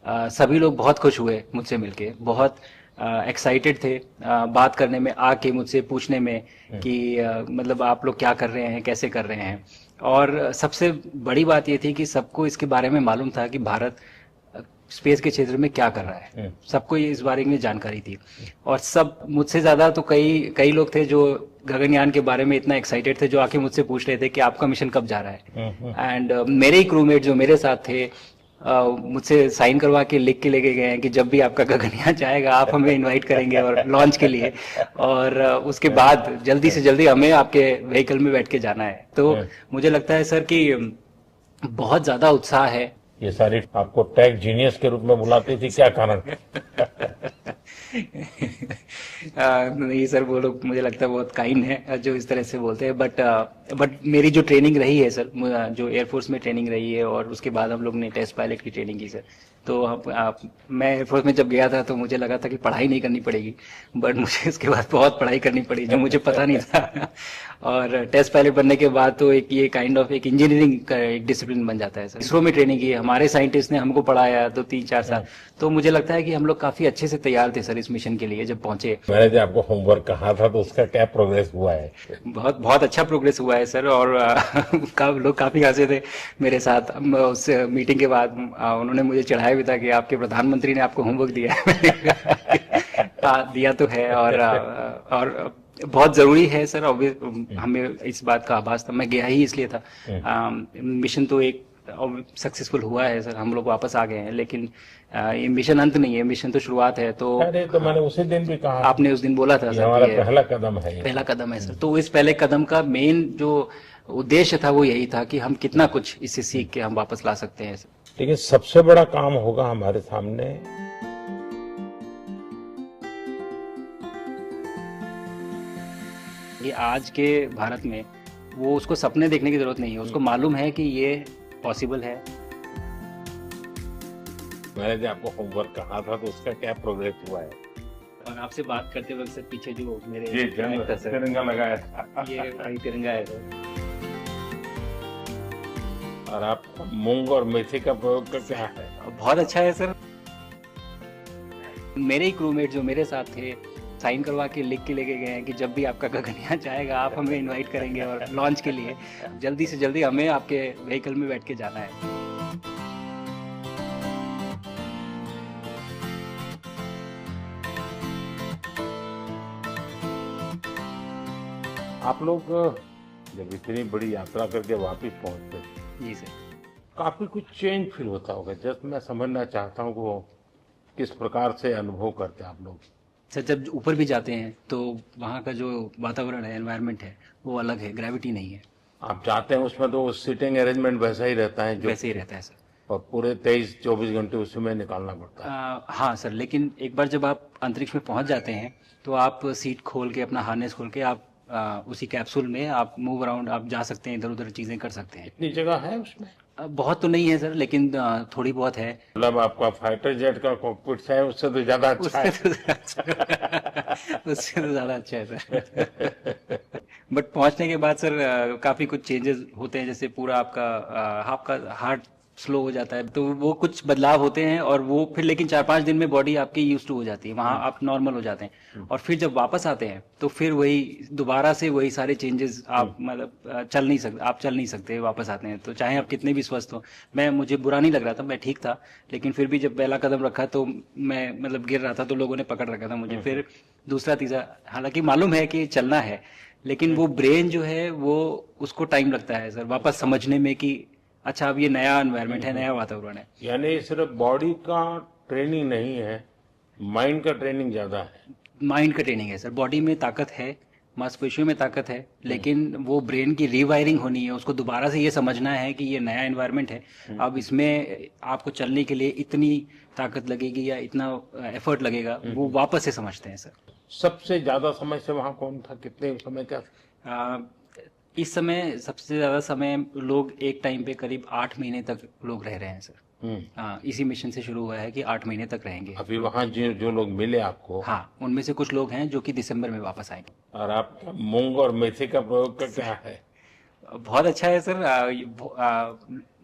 सभी लोग बहुत खुश हुए मुझसे मिलके, बहुत एक्साइटेड थे बात करने में, आके मुझसे पूछने में कि मतलब आप लोग क्या कर रहे हैं, कैसे कर रहे हैं। और सबसे बड़ी बात ये थी कि सबको इसके बारे में मालूम था कि भारत स्पेस के क्षेत्र में क्या कर रहा है, सबको ये इस बारे में जानकारी थी। और सब मुझसे ज्यादा तो कई लोग थे जो गगनयान के बारे में इतना एक्साइटेड थे, जो आके मुझसे पूछ रहे थे कि आपका मिशन कब जा रहा है। एंड मेरे ही क्रूमेट जो मेरे साथ थे, मुझसे साइन करवा के लिख के लेके गए हैं कि जब भी आपका गगनयान जाएगा आप हमें इनवाइट करेंगे और लॉन्च के लिए, और उसके बाद जल्दी से जल्दी हमें आपके व्हीकल में बैठ के जाना है। तो मुझे लगता है सर कि बहुत ज्यादा उत्साह है। ये सारी आपको टेक जीनियस के रूप में बुलाती थी, क्या कारण? नहीं सर, वो लोग मुझे लगता है बहुत काइंड है जो इस तरह से बोलते हैं, बट मेरी जो ट्रेनिंग रही है सर, जो एयरफोर्स में ट्रेनिंग रही है और उसके बाद हम लोग ने टेस्ट पायलट की ट्रेनिंग की सर। तो मैं एयरफोर्स में जब गया था तो मुझे लगा था कि पढ़ाई नहीं करनी पड़ेगी, बट मुझे इसके बाद बहुत पढ़ाई करनी पड़ी जो मुझे पता नहीं था। और टेस्ट पायलट बनने के बाद तो एक ये काइंड ऑफ एक इंजीनियरिंग का एक डिसिप्लिन बन जाता है सर। इसरो में ट्रेनिंग की, हमारे साइंटिस्ट ने हमको पढ़ाया 2-3-4 साल, तो मुझे लगता है कि हम लोग काफी अच्छे से तैयार थे सर इस मिशन के लिए जब पहुंचे। मैंने जो आपको होमवर्क कहा था तो उसका क्या प्रोग्रेस हुआ है? बहुत बहुत अच्छा प्रोग्रेस हुआ है सर, और लोग काफी हंसे थे मेरे साथ उस मीटिंग के बाद। उन्होंने मुझे चढ़ाया भी था कि आपके प्रधानमंत्री ने आपको होमवर्क दिया है। दिया तो है, और बहुत जरूरी है सर। हमें इस बात का आभास था, मैं गया ही इसलिए था। मिशन तो एक सक्सेसफुल हुआ है सर, हम लोग वापस आ गए हैं, लेकिन ये मिशन अंत नहीं है, मिशन तो शुरुआत है। तो अरे तो मैंने उसी दिन भी कहा, आपने उस दिन बोला था सर, हमारा पहला कदम है, पहला कदम है सर। तो इस पहले कदम का मेन जो उद्देश्य था वो यही था कि हम कितना कुछ इससे सीख के हम वापस ला सकते हैं सर। लेकिन सबसे बड़ा काम होगा हमारे सामने, ये आज के भारत में वो उसको सपने देखने की जरूरत नहीं है, उसको मालूम है कि ये पॉसिबल है। मैंने जो आपको होमवर्क कहा था तो उसका क्या प्रोग्रेस हुआ है? और आपसे बात करते वक्त सर पीछे जो मेरे तिरंगा लगाया था, ये वही तिरंगा है सर। और आप मूंग और मेथी का प्रयोग करके क्या है? बहुत अच्छा है सर। मेरे ही क्रूमेट जो मेरे साथ थे साइन करवा के लिख के लेके गए हैं कि जब भी आपका गगनयान जाएगा आप हमें इनवाइट करेंगे और लॉन्च के लिए जल्दी से जल्दी हमें आपके व्हीकल में बैठ के जाना है। आप लोग जब इतनी बड़ी यात्रा करके वापस पहुंचते, जी सर, काफी कुछ चेंज फील होता होगा। जब मैं समझना चाहता हूँ वो किस प्रकार से अनुभव करते आप लोग? सर जब ऊपर भी जाते हैं तो वहाँ का जो वातावरण है, एनवायरनमेंट है, वो अलग है, ग्रेविटी नहीं है। आप जाते हैं उसमें तो सीटिंग अरेंजमेंट वैसा ही रहता है, जो वैसे ही रहता है सर, और पूरे 23-24 घंटे उसमें निकालना पड़ता है। हाँ सर, लेकिन एक बार जब आप अंतरिक्ष में पहुंच जाते हैं तो आप सीट खोल के, अपना हार्नेस खोल के आप उसी कैप्सूल में आप मूव अराउंड, आप जा सकते हैं, इधर उधर चीजें कर सकते हैं। इतनी जगह है उसमें? बहुत तो नहीं है सर, लेकिन थोड़ी बहुत है। मतलब आपका फाइटर जेट का कॉकपिट है, उससे तो ज्यादा अच्छा है। उससे तो ज्यादा अच्छा है सर। बट पहुंचने के बाद सर काफी कुछ चेंजेस होते हैं, जैसे पूरा आपका हार्ट स्लो हो जाता है, तो वो कुछ बदलाव होते हैं और वो फिर लेकिन 4-5 दिन में बॉडी आपकी यूज टू हो जाती है, वहाँ आप नॉर्मल हो जाते हैं और फिर जब वापस आते हैं तो फिर वही दोबारा से वही सारे चेंजेस आप मतलब चल नहीं सकते वापस आते हैं, तो चाहे आप कितने भी स्वस्थ हो। मुझे बुरा नहीं लग रहा था, मैं ठीक था, लेकिन फिर भी जब पहला कदम रखा तो मैं मतलब गिर रहा था तो लोगों ने पकड़ रखा था मुझे, फिर दूसरा तीसरा, हालांकि मालूम है कि चलना है, लेकिन वो ब्रेन जो है वो उसको टाइम लगता है सर वापस समझने में कि अच्छा अब ये नया एनवायरनमेंट है, नया वातावरण है। यानी सिर्फ बॉडी का ट्रेनिंग नहीं है, माइंड का ट्रेनिंग ज्यादा है। माइंड का ट्रेनिंग है सर, बॉडी में ताकत है, मांसपेशियों में ताकत है, लेकिन वो ब्रेन की रीवायरिंग होनी है, उसको दोबारा से ये समझना है कि ये नया एनवायरनमेंट है, अब इसमें आपको चलने के लिए इतनी ताकत लगेगी या इतना एफर्ट लगेगा, वो वापस से समझते हैं सर। सबसे ज्यादा समय से वहां कौन था, कितने समय का? आ, इस समय सबसे ज्यादा समय लोग एक टाइम पे करीब 8 महीने तक लोग रह रहे हैं सर। हाँ, इसी मिशन से शुरू हुआ है कि 8 महीने तक रहेंगे। अभी वहां जो जो लोग मिले आपको, हाँ, उनमें से कुछ लोग हैं जो कि दिसंबर में वापस आएंगे। और आपका मूंग और मेथी का प्रयोग का क्या है? बहुत अच्छा है सर।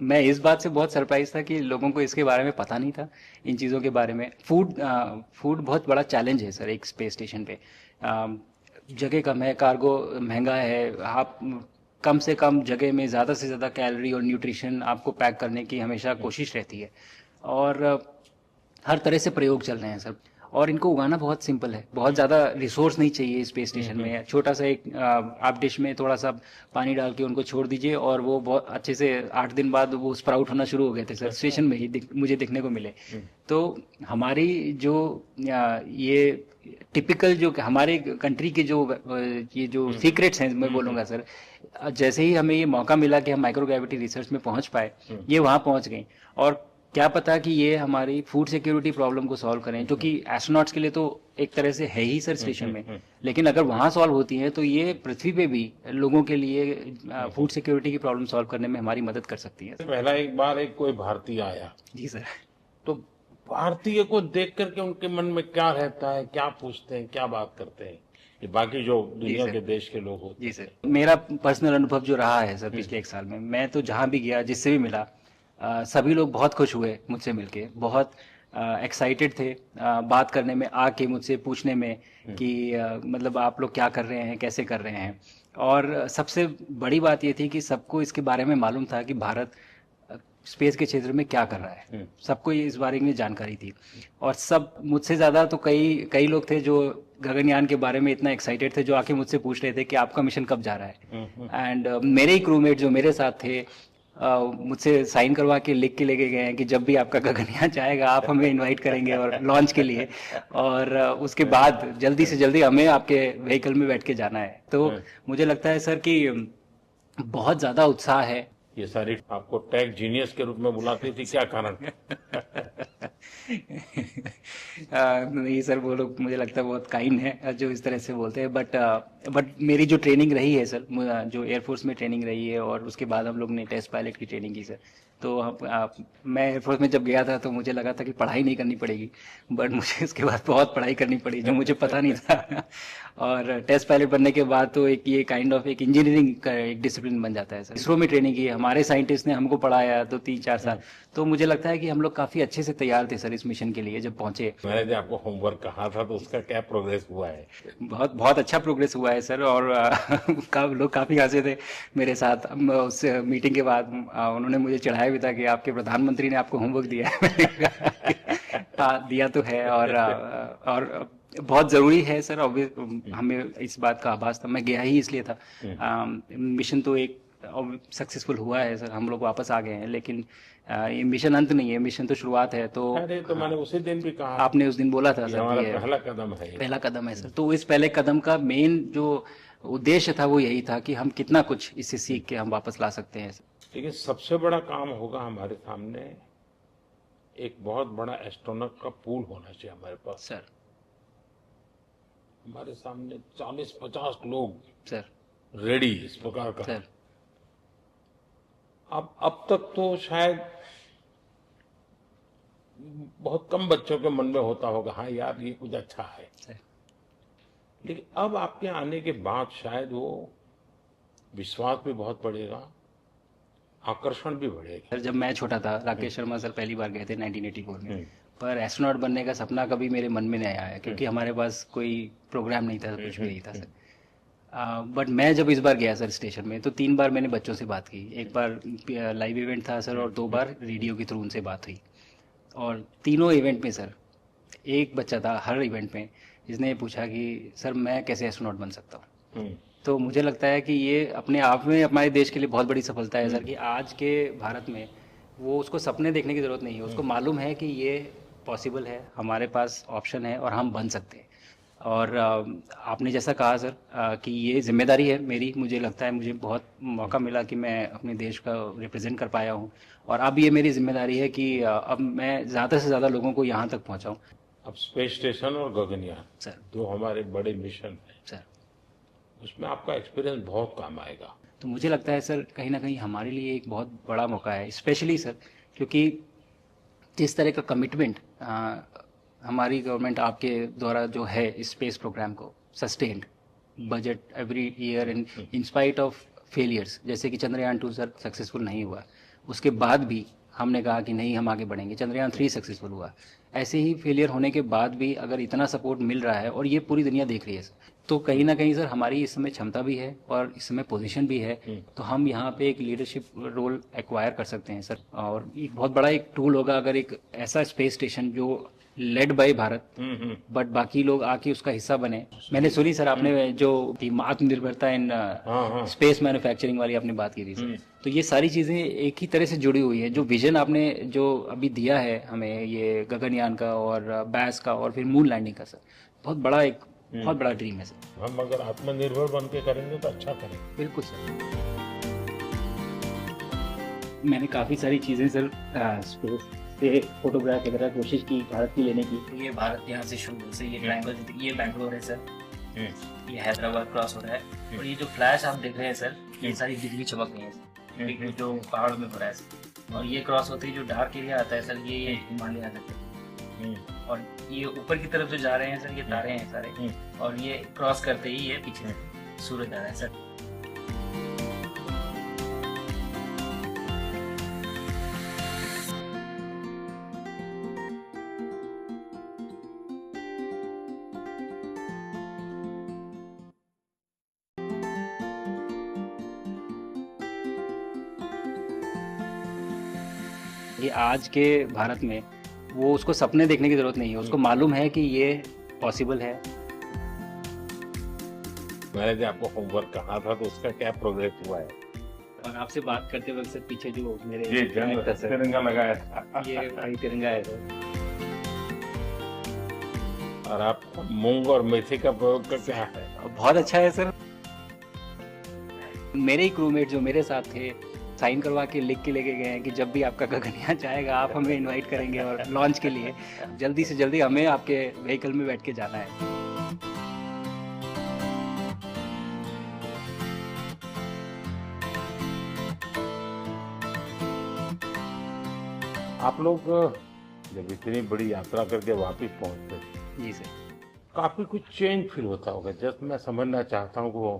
मैं इस बात से बहुत सरप्राइज था कि लोगों को इसके बारे में पता नहीं था, इन चीज़ों के बारे में। फूड बहुत बड़ा चैलेंज है सर एक स्पेस स्टेशन पे। जगह कम है, कार्गो महंगा है, आप कम से कम जगह में ज़्यादा से ज़्यादा कैलोरी और न्यूट्रिशन आपको पैक करने की हमेशा कोशिश रहती है, और हर तरह से प्रयोग चल रहे हैं सर। और इनको उगाना बहुत सिंपल है, बहुत ज़्यादा रिसोर्स नहीं चाहिए स्पेस स्टेशन में। छोटा सा एक आप डिश में थोड़ा सा पानी डाल के उनको छोड़ दीजिए और वो बहुत अच्छे से 8 दिन बाद वो स्प्राउट होना शुरू हो गए थे सर, स्टेशन में ही मुझे देखने को मिले। तो हमारी जो ये टिपिकल जो हमारे कंट्री के जो ये जो सीक्रेट्स हैं मैं बोलूँगा सर, जैसे ही हमें ये मौका मिला कि हम माइक्रोग्रेविटी रिसर्च में पहुंच पाए, ये वहाँ पहुंच गई। और क्या पता कि ये हमारी फूड सिक्योरिटी प्रॉब्लम को सॉल्व करें, जो कि एस्ट्रोनॉट्स के लिए तो एक तरह से है ही सर स्टेशन में, लेकिन अगर वहाँ सॉल्व होती है तो ये पृथ्वी पे भी लोगों के लिए फूड सिक्योरिटी की प्रॉब्लम सॉल्व करने में हमारी मदद कर सकती है। पहला एक बार एक कोई भारतीय आया, जी सर। तो भारतीय को देख करके उनके मन में क्या रहता है, क्या पूछते हैं, क्या बात करते हैं, ये बाकी जो दुनिया के देश के लोग होते जी सर, मेरा पर्सनल अनुभव जो रहा है सर पिछले 1 साल में, मैं तो जहाँ भी गया जिससे भी मिला, सभी लोग बहुत खुश हुए मुझसे मिलके, बहुत एक्साइटेड थे बात करने में, आके मुझसे पूछने में कि मतलब आप लोग क्या कर रहे हैं, कैसे कर रहे हैं। और सबसे बड़ी बात ये थी कि सबको इसके बारे में मालूम था कि भारत स्पेस के क्षेत्र में क्या कर रहा है, सबको ये इस बारे में जानकारी थी। और सब मुझसे ज़्यादा तो कई कई लोग थे जो गगनयान के बारे में इतना एक्साइटेड थे, जो आके मुझसे पूछ रहे थे कि आपका मिशन कब जा रहा है। एंड मेरे ही क्रूमेट जो मेरे साथ थे, मुझसे साइन करवा के लिख के लेके गए हैं कि जब भी आपका गगनयान जाएगा आप हमें इनवाइट करेंगे और लॉन्च के लिए, और उसके बाद जल्दी से जल्दी हमें आपके व्हीकल में बैठ के जाना है। तो मुझे लगता है सर कि बहुत ज़्यादा उत्साह है। ये सारी आपको टेक जीनियस के रूप में बुलाती थी, क्या कारण? नहीं सर, वो लोग मुझे लगता है बहुत काइंड है जो इस तरह से बोलते हैं, बट मेरी जो ट्रेनिंग रही है सर, जो एयरफोर्स में ट्रेनिंग रही है और उसके बाद हम लोग ने टेस्ट पायलट की ट्रेनिंग की सर। तो मैं एयरफोर्स में जब गया था तो मुझे लगा था कि पढ़ाई नहीं करनी पड़ेगी, बट मुझे इसके बाद बहुत पढ़ाई करनी पड़ी जो मुझे पता नहीं था। और टेस्ट पायलट बनने के बाद तो एक ये काइंड ऑफ एक इंजीनियरिंग का एक डिसिप्लिन बन जाता है सर। इसरो में ट्रेनिंग की, हमारे साइंटिस्ट ने हमको पढ़ाया तो 3-4 साल, तो मुझे लगता है कि हम लोग काफी अच्छे से तैयार थे सर इस मिशन के लिए जब पहुंचे। मैंने जो आपको होमवर्क कहा था तो उसका क्या प्रोग्रेस हुआ है? बहुत बहुत अच्छा प्रोग्रेस हुआ है सर, और लोग काफी हंसे थे मेरे साथ। उस मीटिंग के बाद उन्होंने मुझे चढ़ाया भी था कि आपके प्रधानमंत्री ने आपको होमवर्क दिया है। मैंने कहा कि, हाँ दिया तो है, और बहुत जरूरी है सर। हमें इस बात का आभास था, मैं गया ही इसलिए था। मिशन तो एक सक्सेसफुल हुआ है सर, हम लोग वापस आ गए हैं, लेकिन ये मिशन अंत नहीं है, मिशन तो शुरुआत है। तो अरे तो मैंने उसी दिन भी कहा, आपने उस दिन बोला था सर, हमारा ये पहला कदम है, पहला कदम है सर। तो इस पहले कदम का मेन जो उद्देश्य था वो यही था कि हम कितना कुछ इससे सीख के हम वापस ला सकते हैं। लेकिन सबसे बड़ा काम होगा हमारे सामने, एक बहुत बड़ा एस्ट्रोनॉट का पूल होना चाहिए हमारे पास सर। हमारे सामने 40-50 लोग सर रेडी इस प्रकार का। सर अब तक तो शायद बहुत कम बच्चों के मन में होता होगा, हाँ यार ये कुछ अच्छा है, सर लेकिन अब आपके आने के बाद शायद वो विश्वास भी बहुत बढ़ेगा, आकर्षण भी बढ़ेगा। सर जब मैं छोटा था, राकेश शर्मा सर पहली बार गए थे 1984 में, पर एस्ट्रोनॉट बनने का सपना कभी मेरे मन में नहीं आया, क्योंकि हमारे पास कोई प्रोग्राम नहीं था, कुछ भी नहीं था सर। बट मैं जब इस बार गया सर स्टेशन में, तो 3 बार मैंने बच्चों से बात की। एक बार लाइव इवेंट था सर, और 2 बार रेडियो के थ्रू उनसे बात हुई। और तीनों इवेंट में सर एक बच्चा था हर इवेंट में जिसने ये पूछा कि सर मैं कैसे एस्ट्रोनॉट बन सकता हूँ। तो मुझे लगता है कि ये अपने आप में हमारे देश के लिए बहुत बड़ी सफलता है सर, कि आज के भारत में वो उसको सपने देखने की ज़रूरत नहीं है, उसको मालूम है कि ये पॉसिबल है, हमारे पास ऑप्शन है और हम बन सकते हैं। और आपने जैसा कहा सर कि ये जिम्मेदारी है मेरी, मुझे लगता है मुझे बहुत मौका मिला कि मैं अपने देश का रिप्रेजेंट कर पाया हूँ, और अब ये मेरी जिम्मेदारी है कि अब मैं ज़्यादा से ज़्यादा लोगों को यहाँ तक पहुँचाऊँ। अब स्पेस स्टेशन और गगनयान सर दो हमारे बड़े मिशन हैं, सर उसमें आपका एक्सपीरियंस बहुत काम आएगा। तो मुझे लगता है सर कहीं ना कहीं हमारे लिए एक बहुत बड़ा मौका है, स्पेशली सर क्योंकि जिस तरह का कमिटमेंट हमारी गवर्नमेंट आपके द्वारा जो है इस स्पेस प्रोग्राम को sustained budget every year and in spite of failures, जैसे कि चंद्रयान 2 सर सक्सेसफुल नहीं हुआ, उसके बाद भी हमने कहा कि नहीं हम आगे बढ़ेंगे, चंद्रयान 3 सक्सेसफुल हुआ। ऐसे ही फेलियर होने के बाद भी अगर इतना सपोर्ट मिल रहा है और ये पूरी दुनिया देख रही है सर, तो कहीं ना कहीं सर हमारी इस समय क्षमता भी है और इस समय पोजीशन भी है, तो हम यहाँ पे एक लीडरशिप रोल एक्वायर कर सकते हैं सर। और एक बहुत बड़ा एक टूल होगा अगर एक ऐसा स्पेस स्टेशन जो लेड बाय भारत बट बाकी लोग आके उसका हिस्सा बने। मैंने सुनी सर आपने जो आत्मनिर्भरता इन स्पेस मैन्युफैक्चरिंग वाली आपने बात की थी सर, तो ये सारी चीजें एक ही तरह से जुड़ी हुई है। जो विजन आपने जो अभी दिया है हमें ये गगनयान का और बैस का और फिर मून लैंडिंग का सर, बहुत बड़ा एक बहुत बड़ा ड्रीम है सर। हम अगर आत्मनिर्भर बन के करेंगे तो अच्छा करेंगे। बिल्कुल सर। मैंने काफ़ी सारी चीज़ें सर स्पेस से फोटोग्राफ वगैरह कोशिश की भारत की लेने की। ये भारत यहाँ से शुरू से ये ट्रायंगल, ये बैंगलोर है सर, ये हैदराबाद क्रॉस हो रहा है, और ये जो फ्लैश आप देख रहे हैं सर ये सारी बिजली चमक रही है बिजली जो पहाड़ों में हो रहा है सर। और ये क्रॉस होते ही जो डार्क एरिया आता है सर ये हिमालय आ जाते हैं, और ये ऊपर की तरफ जो जा रहे हैं सर ये तारे हैं सारे, और ये क्रॉस करते ही ये पीछे सूरज आ रहा है सर। ये आज के भारत में वो उसको सपने देखने की जरूरत नहीं है, उसको मालूम है कि ये पॉसिबल है। मैंने जो आपको होमवर्क कहा था तो उसका क्या प्रोग्रेस हुआ है? और आपसे बात करते वक्त सर पीछे जो मेरे ये तिरंगा लगाया था, ये भाई तिरंगा है सर। और आप मूंग और मेथी का प्रयोग का क्या है? बहुत अच्छा है सर। मेरे ही क्रूमेट जो मेरे साथ थे साइन करवा के लिख के लेके गए हैं कि जब भी आपका गगनयान जाएगा आप हमें इनवाइट करेंगे और लॉन्च के लिए जल्दी से जल्दी हमें आपके व्हीकल में बैठ के जाना है। आप लोग जब इतनी बड़ी यात्रा करके वापस पहुंचते जी सर। काफी कुछ चेंज फील होता होगा, जस्ट मैं समझना चाहता हूँ वो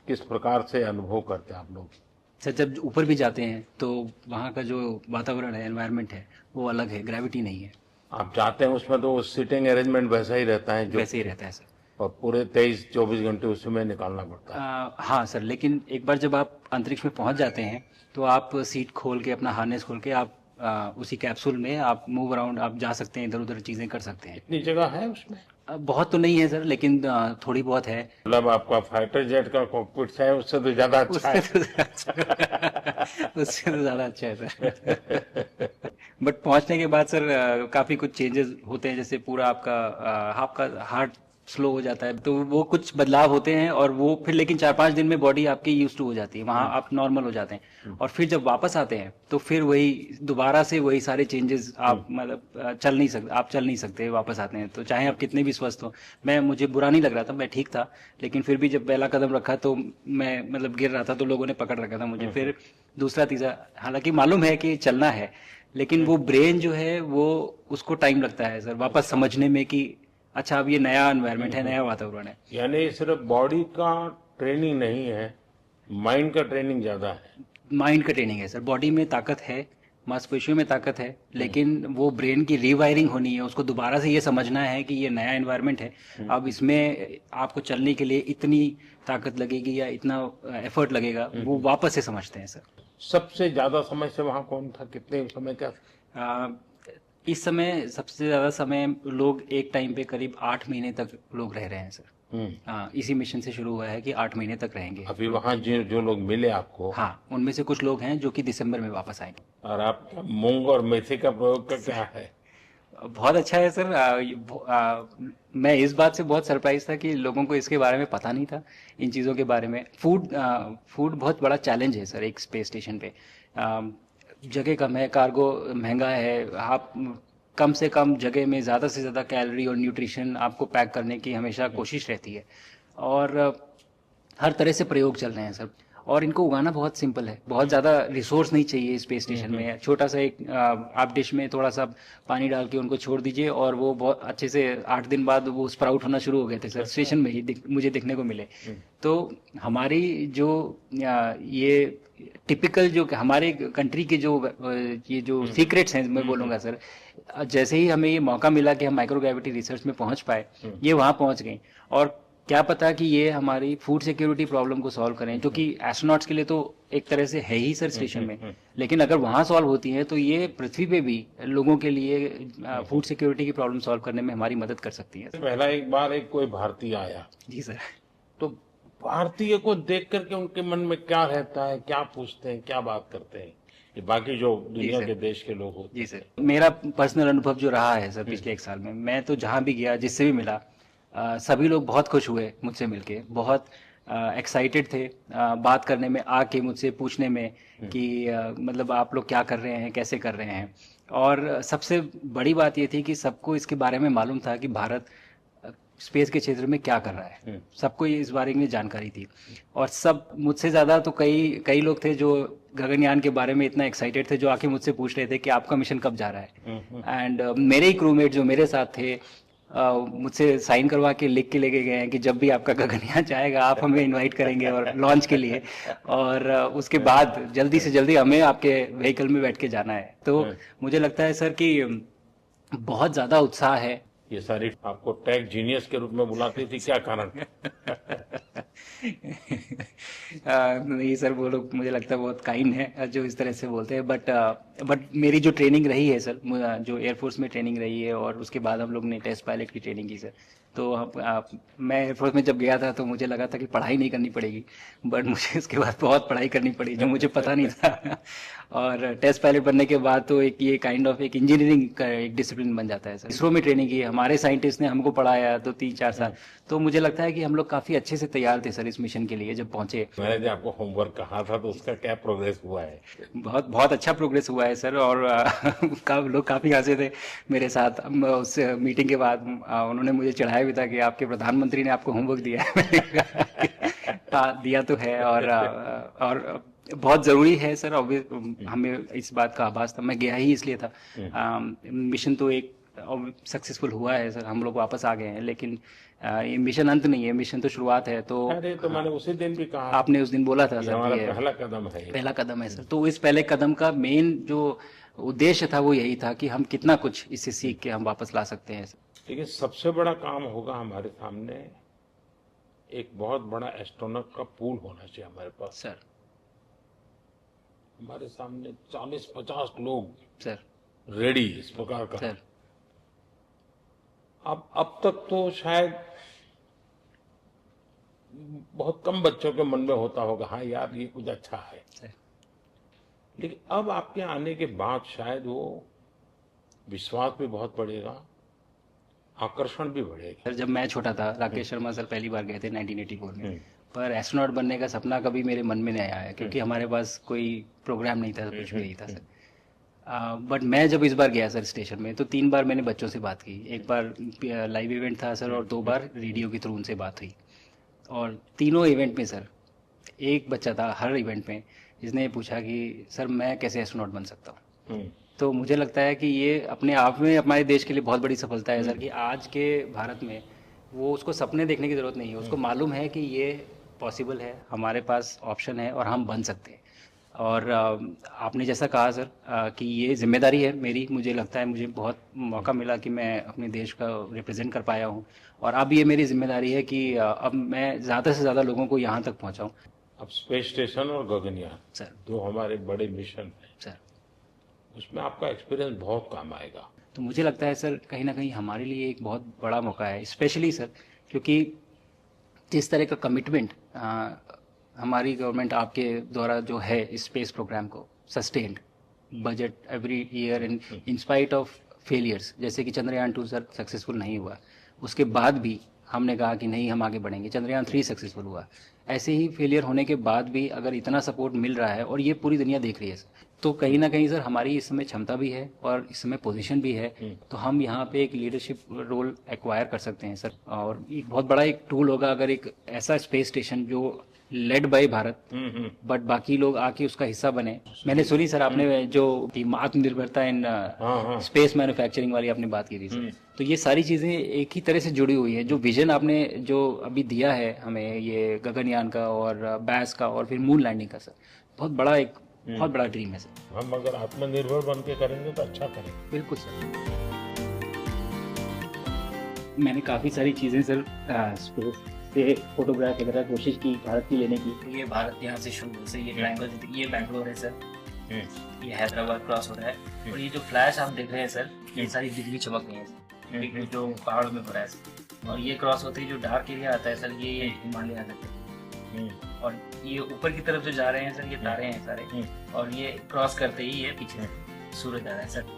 किस प्रकार से अनुभव करते हैं आप लोग? सर जब ऊपर भी जाते हैं तो वहाँ का जो वातावरण है, एनवायरनमेंट है, वो अलग है, ग्रेविटी नहीं है। आप जाते हैं उसमें तो सीटिंग अरेंजमेंट वैसा ही रहता है जो वैसे ही रहता है सर, और पूरे 23-24 घंटे उसमें निकालना पड़ता है। हाँ सर, लेकिन एक बार जब आप अंतरिक्ष में पहुंच जाते हैं तो आप सीट खोल के अपना हार्नेस खोल के आप उसी कैप्सूल में आप मूव अराउंड आप जा सकते हैं, इधर उधर चीजें कर सकते हैं। इतनी जगह है उसमें? बहुत तो नहीं है सर, लेकिन थोड़ी बहुत है। मतलब आपका फाइटर जेट का कॉकपिट है उससे तो ज्यादा अच्छा है। उससे तो ज्यादा अच्छा है सर। बट पहुंचने के बाद सर काफी कुछ चेंजेस होते हैं, जैसे पूरा आपका हार्ट स्लो हो जाता है, तो वो कुछ बदलाव होते हैं, और वो फिर लेकिन 4-5 दिन में बॉडी आपकी यूज टू हो जाती है, वहाँ आप नॉर्मल हो जाते हैं, और फिर जब वापस आते हैं तो फिर वही दोबारा से वही सारे चेंजेस आप मतलब चल नहीं सकते वापस आते हैं, तो चाहे आप कितने भी स्वस्थ हो। मुझे बुरा नहीं लग रहा था, मैं ठीक था, लेकिन फिर भी जब पहला कदम रखा तो मैं मतलब गिर रहा था तो लोगों ने पकड़ रखा था मुझे, फिर दूसरा तीसरा, हालांकि मालूम है कि चलना है, लेकिन वो ब्रेन जो है वो उसको टाइम लगता है सर वापस समझने में कि अच्छा अब ये नया एनवायरनमेंट है, नया वातावरण है। यानी सिर्फ बॉडी का ट्रेनिंग नहीं है, माइंड का ट्रेनिंग ज्यादा है। माइंड का ट्रेनिंग है सर। बॉडी में ताकत है, मांसपेशियों में ताकत है, लेकिन वो ब्रेन की रीवायरिंग होनी है। उसको दोबारा से ये समझना है कि ये नया एनवायरनमेंट है, अब इसमें आपको चलने के लिए इतनी ताकत लगेगी या इतना एफर्ट लगेगा, वो वापस से समझते हैं सर। सबसे ज्यादा समय से वहां कौन था, कितने समय का? आ, इस समय सबसे ज़्यादा समय लोग एक टाइम पे करीब 8 महीने तक लोग रह रहे हैं सर। हाँ, इसी मिशन से शुरू हुआ है कि 8 महीने तक रहेंगे। अभी वहां जो लोग मिले आपको, हाँ, उनमें से कुछ लोग हैं जो कि दिसंबर में वापस आएंगे। और आपका मूंग और मेथी का प्रयोग का क्या है? बहुत अच्छा है सर। मैं इस बात से बहुत सरप्राइज था कि लोगों को इसके बारे में पता नहीं था, इन चीज़ों के बारे में। फूड बहुत बड़ा चैलेंज है सर एक स्पेस स्टेशन पे। जगह कम है, कार्गो महंगा है, आप कम से कम जगह में ज़्यादा से ज़्यादा कैलोरी और न्यूट्रिशन आपको पैक करने की हमेशा कोशिश रहती है। और हर तरह से प्रयोग चल रहे हैं सर। और इनको उगाना बहुत सिंपल है, बहुत ज़्यादा रिसोर्स नहीं चाहिए स्पेस स्टेशन में। छोटा सा एक आप डिश में थोड़ा सा पानी डाल के उनको छोड़ दीजिए और वो बहुत अच्छे से 8 दिन बाद वो स्प्राउट होना शुरू हो गए थे सर। स्टेशन में ही मुझे देखने को मिले। तो हमारी जो ये टिपिकल जो हमारे कंट्री के जो ये जो सीक्रेट्स हैं मैं बोलूँगा सर, जैसे ही हमें ये मौका मिला कि हम माइक्रोग्रेविटी रिसर्च में पहुंच पाए, ये वहाँ पहुंच गई। और क्या पता कि ये हमारी फूड सिक्योरिटी प्रॉब्लम को सॉल्व करें, जो कि एस्ट्रोनॉट्स के लिए तो एक तरह से है ही सर स्टेशन में, लेकिन अगर वहाँ सॉल्व होती है तो ये पृथ्वी पे भी लोगों के लिए फूड सिक्योरिटी की प्रॉब्लम सॉल्व करने में हमारी मदद कर सकती है। पहला एक बार एक कोई भारतीय आया, जी सर। तो भारतीय को देख करके उनके मन में क्या रहता है, क्या पूछते हैं, क्या बात करते हैं, ये बाकी जो दुनिया के देश के लोग होते जी सर, मेरा पर्सनल अनुभव जो रहा है सर पिछले 1 साल में, मैं तो जहाँ भी गया, जिससे भी मिला, सभी लोग बहुत खुश हुए मुझसे मिलके, बहुत एक्साइटेड थे बात करने में, आके मुझसे पूछने में कि मतलब आप लोग क्या कर रहे हैं, कैसे कर रहे हैं। और सबसे बड़ी बात ये थी कि सबको इसके बारे में मालूम था कि भारत स्पेस के क्षेत्र में क्या कर रहा है। सबको ये इस बारे में जानकारी थी। और सब मुझसे ज़्यादा तो कई कई लोग थे जो गगनयान के बारे में इतना एक्साइटेड थे, जो आके मुझसे पूछ रहे थे कि आपका मिशन कब जा रहा है। एंड मेरे ही क्रूमेट जो मेरे साथ थे, मुझसे साइन करवा के लिख के लेके गए हैं कि जब भी आपका गगनयान जाएगा आप हमें इनवाइट करेंगे और लॉन्च के लिए, और उसके बाद जल्दी से जल्दी हमें आपके व्हीकल में बैठ के जाना है। तो मुझे लगता है सर कि बहुत ज़्यादा उत्साह है। ये सारी आपको टेक जीनियस के रूप में बुलाती थी, क्या कारण? नहीं सर, वो लोग मुझे लगता है बहुत काइंड है जो इस तरह से बोलते हैं। बट मेरी जो ट्रेनिंग रही है सर, जो एयरफोर्स में ट्रेनिंग रही है और उसके बाद हम लोग ने टेस्ट पायलट की ट्रेनिंग की सर। तो मैं एयरफोर्स में जब गया था तो मुझे लगा था कि पढ़ाई नहीं करनी पड़ेगी, बट मुझे इसके बाद बहुत पढ़ाई करनी पड़ी जो मुझे पता नहीं था। और टेस्ट पायलट बनने के बाद तो एक ये काइंड ऑफ एक इंजीनियरिंग का एक डिसिप्लिन बन जाता है सर। इसरो में ट्रेनिंग की, हमारे साइंटिस्ट ने हमको पढ़ाया तो 3-4 साल। तो मुझे लगता है कि हम लोग काफ़ी अच्छे से तैयार थे सर इस मिशन के लिए जब पहुंचे। मैंने जो आपको होमवर्क कहा था तो उसका क्या प्रोग्रेस हुआ है? बहुत बहुत अच्छा प्रोग्रेस हुआ है सर। और लोग काफ़ी हंसे थे मेरे साथ। उस मीटिंग के बाद उन्होंने मुझे चढ़ाया भी था कि आपके प्रधानमंत्री ने आपको होमवर्क दिया है। मैंने कहा कि हाँ, दिया तो है। और बहुत ज़रूरी है सर। हमें इस बात का आभास था, मैं गया ही इसलिए था। मिशन तो एक सक्सेसफुल हुआ है सर, हम लोग वापस आ गए हैं, लेकिन ये मिशन अंत नहीं है, मिशन तो शुरुआत है। तो अरे तो मैंने उसी दिन भी कहा, आपने उस दिन बोला था सर, हमारा ये पहला कदम है, पहला कदम है सर। तो इस पहले कदम का मेन जो उद्देश्य था वो यही था कि हम कितना कुछ इससे सीख के हम वापस ला सकते हैं सर। लेकिन सबसे बड़ा काम होगा हमारे सामने, एक बहुत बड़ा एस्ट्रोनॉट का पूल होना चाहिए हमारे पास सर। हमारे सामने 40-50 लोग सर। रेडी इस प्रकार का। सर। अब तक तो शायद बहुत कम बच्चों के मन में होता होगा, हाँ यार ये कुछ अच्छा है सर। लेकिन अब आपके आने के बाद शायद वो विश्वास भी बहुत बढ़ेगा, आकर्षण भी बढ़ेगा। सर जब मैं छोटा था, राकेश शर्मा सर पहली बार गए थे 1984 में, पर एस्ट्रोनॉट बनने का सपना कभी मेरे मन में नहीं आया, क्योंकि हमारे पास कोई प्रोग्राम नहीं था, कुछ भी नहीं था सर। बट मैं जब इस बार गया सर स्टेशन में, तो 3 बार मैंने बच्चों से बात की। एक बार लाइव इवेंट था सर, और 2 बार रेडियो के थ्रू उनसे बात हुई। और तीनों इवेंट में सर एक बच्चा था हर इवेंट में जिसने पूछा कि सर मैं कैसे एस्ट्रोनॉट बन सकता हूँ। तो मुझे लगता है कि ये अपने आप में हमारे देश के लिए बहुत बड़ी सफलता है सर, कि आज के भारत में वो उसको सपने देखने की ज़रूरत नहीं है, उसको मालूम है कि ये पॉसिबल है, हमारे पास ऑप्शन है और हम बन सकते हैं। और आपने जैसा कहा सर कि ये जिम्मेदारी है मेरी, मुझे लगता है मुझे बहुत मौका मिला कि मैं अपने देश का रिप्रेजेंट कर पाया हूँ। और अब ये मेरी जिम्मेदारी है कि अब मैं ज़्यादा से ज़्यादा लोगों को यहाँ तक पहुँचाऊँ। अब स्पेस स्टेशन और गगनयान सर। दो हमारे बड़े मिशन हैं, सर, उसमें आपका एक्सपीरियंस बहुत काम आएगा। तो मुझे लगता है सर कहीं ना कहीं हमारे लिए एक बहुत बड़ा मौका है, स्पेशली सर क्योंकि जिस तरह का कमिटमेंट हमारी गवर्नमेंट आपके द्वारा जो है स्पेस प्रोग्राम को sustained budget every year in spite of failures, जैसे कि चंद्रयान 2 सर सक्सेसफुल नहीं हुआ, उसके बाद भी हमने कहा कि नहीं हम आगे बढ़ेंगे, चंद्रयान 3 सक्सेसफुल हुआ। ऐसे ही फेलियर होने के बाद भी अगर इतना सपोर्ट मिल रहा है और ये पूरी दुनिया देख रही है सर, तो कहीं ना कहीं सर हमारी इस समय क्षमता भी है और इस समय पोजीशन भी है, तो हम यहाँ पे एक लीडरशिप रोल एक्वायर कर सकते हैं सर। और एक बहुत बड़ा एक टूल होगा अगर एक ऐसा स्पेस स्टेशन जो लेड बाय भारत बट बाकी लोग आके उसका हिस्सा बने। मैंने सुनी सर आपने जो आत्मनिर्भरता इन स्पेस मैन्युफैक्चरिंग वाली आपने बात की थी सर, तो ये सारी चीजें एक ही तरह से जुड़ी हुई है। जो विजन आपने जो अभी दिया है हमें ये गगनयान का और बैस का और फिर मून लैंडिंग का सर, बहुत बड़ा एक बहुत बड़ा ड्रीम है सर। हम अगर आत्मनिर्भर बन के करेंगे तो अच्छा करेंगे। बिल्कुल सर। मैंने काफ़ी सारी चीज़ें सर स्पेस से फोटोग्राफ वगैरह कोशिश की भारत की लेने की। ये भारत यहाँ से शुरू से ये ट्रायंगल, ये बैंगलोर है सर, ये हैदराबाद क्रॉस हो रहा है, और ये जो फ्लैश आप देख रहे हैं सर ये सारी बिजली चमक रही है सर, बिजली जो पहाड़ों में हो रहा है सर। और ये क्रॉस होते ही जो डार्क एरिया आता है सर ये हिमालय आ जाते हैं, और ये ऊपर की तरफ जो जा रहे हैं सर ये तारे हैं सारे, और ये क्रॉस करते ही ये पीछे सूरज आ रहा है सर।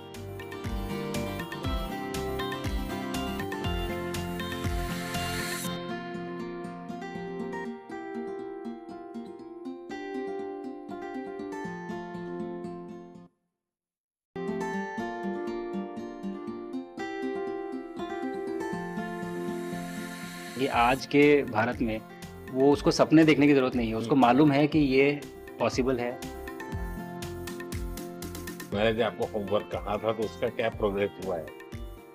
ये आज के भारत में वो उसको सपने देखने की जरूरत नहीं है, उसको मालूम है कि ये पॉसिबल है। मैंने जो आपको होमवर्क कहा था तो उसका क्या प्रोग्रेस हुआ है?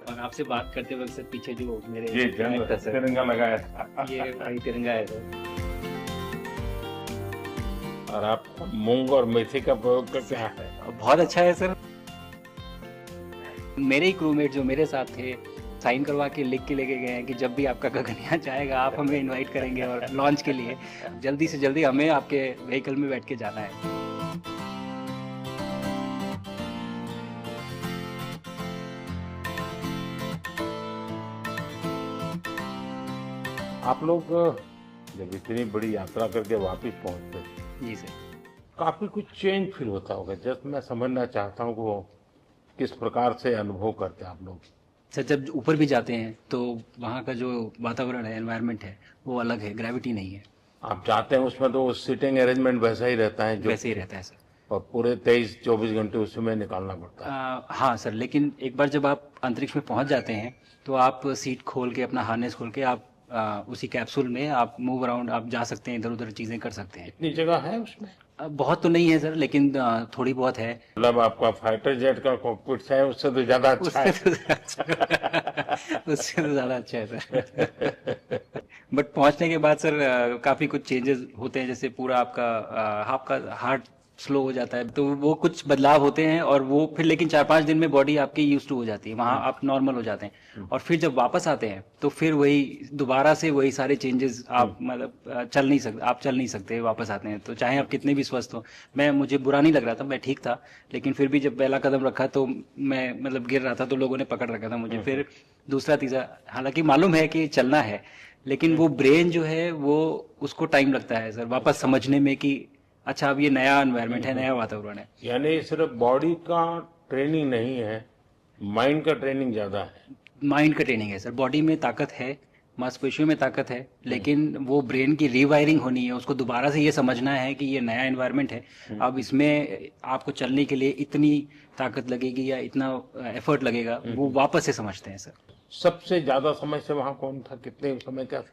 और आपसे बात करते वक्त सर पीछे जो मेरे ये था सर, तिरंगा लगाया था। ये वही तिरंगा है सर। और आप मूंग और मेथी का प्रयोग का क्या है? बहुत अच्छा है सर। मेरे ही क्रूमेट जो मेरे साथ थे साइन करवा के लिख के लेके गए हैं कि जब भी आपका गगनयान जाएगा आप हमें इनवाइट करेंगे और लॉन्च के लिए जल्दी से जल्दी हमें आपके व्हीकल में बैठ के जाना है। आप लोग जब इतनी बड़ी यात्रा करके वापस पहुंचते हैं, जी सर। काफी कुछ चेंज फील होता होगा। जस्ट मैं समझना चाहता हूँ वो किस प्रकार से अनुभव करते हैं आप लोग। सर जब ऊपर भी जाते हैं तो वहाँ का जो वातावरण है, एनवायरनमेंट है, वो अलग है, ग्रेविटी नहीं है। आप जाते हैं उसमें तो सीटिंग अरेंजमेंट वैसा ही रहता है जो वैसे ही रहता है सर। और पूरे 23-24 घंटे उसमें निकालना पड़ता है। हाँ सर, लेकिन एक बार जब आप अंतरिक्ष में पहुंच जाते हैं तो आप सीट खोल के अपना हार्नेस खोल के आप उसी कैप्सूल में आप मूव अराउंड आप जा सकते हैं, इधर उधर चीजें कर सकते हैं। इतनी जगह है उसमें? बहुत तो नहीं है सर, लेकिन थोड़ी बहुत है। मतलब आपका फाइटर जेट का कॉकपिट है उससे तो ज्यादा अच्छा है। उससे तो ज्यादा अच्छा है सर। बट पहुंचने के बाद सर काफी कुछ चेंजेस होते हैं, जैसे पूरा आपका हार्ट स्लो हो जाता है, तो वो कुछ बदलाव होते हैं और वो फिर लेकिन 4-5 दिन में बॉडी आपकी यूज टू हो जाती है, वहाँ आप नॉर्मल हो जाते हैं। और फिर जब वापस आते हैं तो फिर वही दोबारा से वही सारे चेंजेस आप मतलब चल नहीं सकते वापस आते हैं, तो चाहे आप कितने भी स्वस्थ हो। मुझे बुरा नहीं लग रहा था, मैं ठीक था, लेकिन फिर भी जब पहला कदम रखा तो मैं मतलब गिर रहा था तो लोगों ने पकड़ रखा था मुझे, फिर दूसरा तीसरा, हालांकि मालूम है कि चलना है, लेकिन वो ब्रेन जो है वो उसको टाइम लगता है सर वापस समझने में कि अच्छा अब ये नया एनवायरनमेंट है, नया वातावरण है। यानी सिर्फ बॉडी का ट्रेनिंग नहीं है, माइंड का ट्रेनिंग ज्यादा है। माइंड का ट्रेनिंग है सर, बॉडी में ताकत है, मांसपेशियों में ताकत है, लेकिन वो ब्रेन की रीवायरिंग होनी है, उसको दोबारा से ये समझना है कि ये नया एनवायरनमेंट है, अब इसमें आपको चलने के लिए इतनी ताकत लगेगी या इतना एफर्ट लगेगा, वो वापस से समझते हैं सर। सबसे ज्यादा समय से वहाँ कौन था, कितने समय का?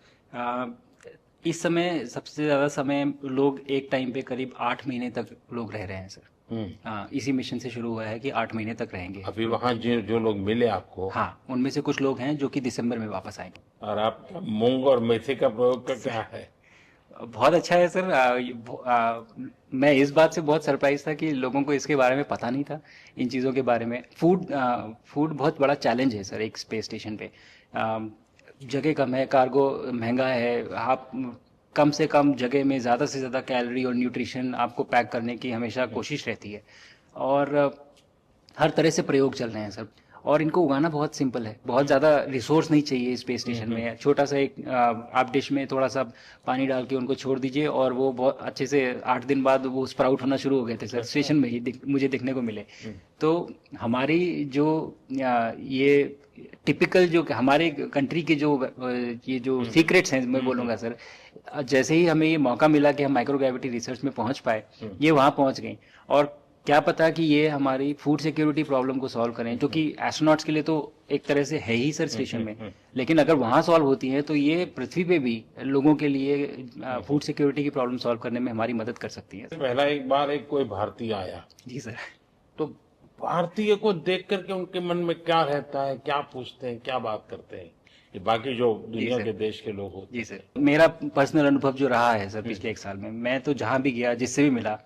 इस समय सबसे ज्यादा समय लोग एक टाइम पे करीब 8 महीने तक लोग रह रहे हैं सर। इसी मिशन से शुरू हुआ है कि 8 महीने तक रहेंगे। अभी वहाँ जो लोग मिले आपको? हाँ, उनमें से कुछ लोग हैं जो कि दिसंबर में वापस आएंगे। और आप मूंग और मेथी का प्रयोग का क्या है? बहुत अच्छा है सर। मैं इस बात से बहुत सरप्राइज था कि लोगों को इसके बारे में पता नहीं था, इन चीज़ों के बारे में। फूड बहुत बड़ा चैलेंज है सर एक स्पेस स्टेशन पे। जगह कम है, कार्गो महंगा है, आप कम से कम जगह में ज़्यादा से ज़्यादा कैलोरी और न्यूट्रिशन आपको पैक करने की हमेशा कोशिश रहती है। और हर तरह से प्रयोग चल रहे हैं सर। और इनको उगाना बहुत सिंपल है, बहुत ज़्यादा रिसोर्स नहीं चाहिए स्पेस स्टेशन में। छोटा सा एक आप डिश में थोड़ा सा पानी डाल के उनको छोड़ दीजिए और वो बहुत अच्छे से 8 दिन बाद वो स्प्राउट होना शुरू हो गए थे सर, स्टेशन में ही मुझे देखने को मिले। तो हमारी जो ये टिपिकल जो हमारे कंट्री के जो ये जो सीक्रेट्स हैं मैं बोलूँगा सर, जैसे ही हमें ये मौका मिला कि हम माइक्रोग्रेविटी रिसर्च में पहुंच पाए, ये वहाँ पहुंच गई। और क्या पता कि ये हमारी फूड सिक्योरिटी प्रॉब्लम को सॉल्व करें, जो कि एस्ट्रोनॉट्स के लिए तो एक तरह से है ही सर स्टेशन में। लेकिन अगर वहाँ सॉल्व होती हैं तो ये पृथ्वी पे भी लोगों के लिए फूड सिक्योरिटी की प्रॉब्लम सॉल्व करने में हमारी मदद कर सकती है। पहला एक बार एक कोई भारतीय आया, जी सर। तो भारतीय को देख करके उनके मन में क्या रहता है, क्या पूछते हैं, क्या बात करते हैं, ये बाकी जो दुनिया के देश के लोग होते हैं? जी सर, मेरा पर्सनल अनुभव जो रहा है सर पिछले 1 साल में, मैं तो जहाँ भी गया जिससे भी मिला,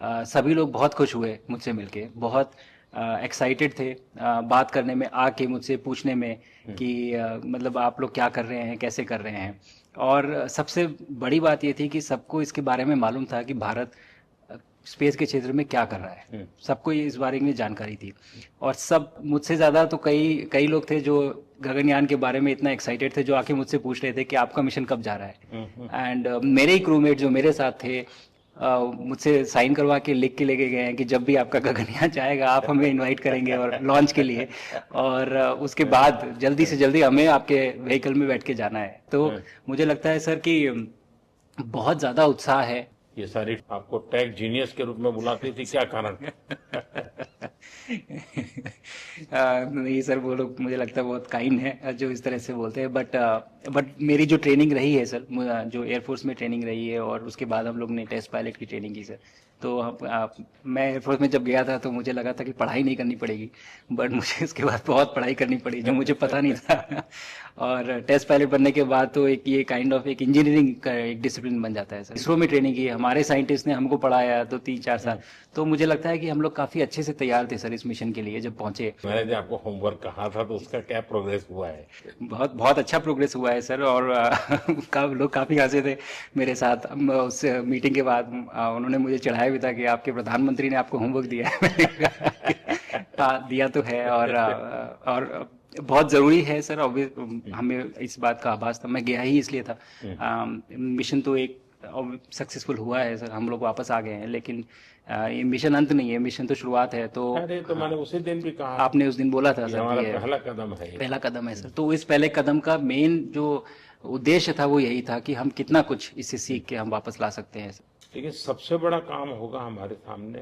सभी लोग बहुत खुश हुए मुझसे मिलके, बहुत एक्साइटेड थे बात करने में, आके मुझसे पूछने में कि मतलब आप लोग क्या कर रहे हैं, कैसे कर रहे हैं। और सबसे बड़ी बात ये थी कि सबको इसके बारे में मालूम था कि भारत स्पेस के क्षेत्र में क्या कर रहा है, सबको ये इस बारे में जानकारी थी। और सब मुझसे ज़्यादा तो कई कई लोग थे जो गगनयान के बारे में इतना एक्साइटेड थे, जो आके मुझसे पूछ रहे थे कि आपका मिशन कब जा रहा है। एंड मेरे ही क्रूमेट जो मेरे साथ थे, मुझसे साइन करवा के लिख के लेके गए हैं कि जब भी आपका गगनयान जाएगा आप हमें इनवाइट करेंगे और लॉन्च के लिए। और उसके बाद जल्दी से जल्दी हमें आपके व्हीकल में बैठ के जाना है। तो मुझे लगता है सर कि बहुत ज़्यादा उत्साह है। ये सारी आपको टेक जीनियस के रूप में बुलाती थी, क्या कारण? नहीं सर, वो लोग मुझे लगता है बहुत काइंड है जो इस तरह से बोलते हैं। बट मेरी जो ट्रेनिंग रही है सर, जो एयरफोर्स में ट्रेनिंग रही है और उसके बाद हम लोग ने टेस्ट पायलट की ट्रेनिंग की सर। तो मैं एयरफोर्स में जब गया था तो मुझे लगा था कि पढ़ाई नहीं करनी पड़ेगी, बट मुझे इसके बाद बहुत पढ़ाई करनी पड़ी जो मुझे पता नहीं था। और टेस्ट पायलट बनने के बाद तो एक ये काइंड ऑफ एक इंजीनियरिंग का एक डिसिप्लिन बन जाता है सर। इसरो में ट्रेनिंग की, हमारे साइंटिस्ट ने हमको पढ़ाया तो 3-4 साल। तो मुझे लगता है कि हम लोग काफ़ी अच्छे से तैयार थे सर इस मिशन के लिए जब पहुंचे। मैंने जो आपको होमवर्क कहा था तो उसका क्या प्रोग्रेस हुआ है? बहुत बहुत अच्छा प्रोग्रेस हुआ है सर। और लोग काफ़ी हंसे थे मेरे साथ। उस मीटिंग के बाद उन्होंने मुझे चढ़ाया भी था कि आपके प्रधानमंत्री ने आपको होमवर्क दिया है। मैंने कहा, हाँ, दिया तो है। और बहुत ज़रूरी है सर। हमें इस बात का आभास था, मैं गया ही इसलिए था। मिशन तो एक सक्सेसफुल हुआ है सर, हम लोग वापस आ गए हैं। लेकिन ये मिशन अंत नहीं है, मिशन तो शुरुआत है। तो अरे तो मैंने उसी दिन भी कहा, आपने उस दिन बोला था ये सर हमारा कि ये पहला कदम है। पहला कदम है सर। तो इस पहले कदम का मेन जो उद्देश्य था वो यही था कि हम कितना कुछ इससे सीख के हम वापस ला सकते हैं सर। लेकिन सबसे बड़ा काम होगा हमारे सामने,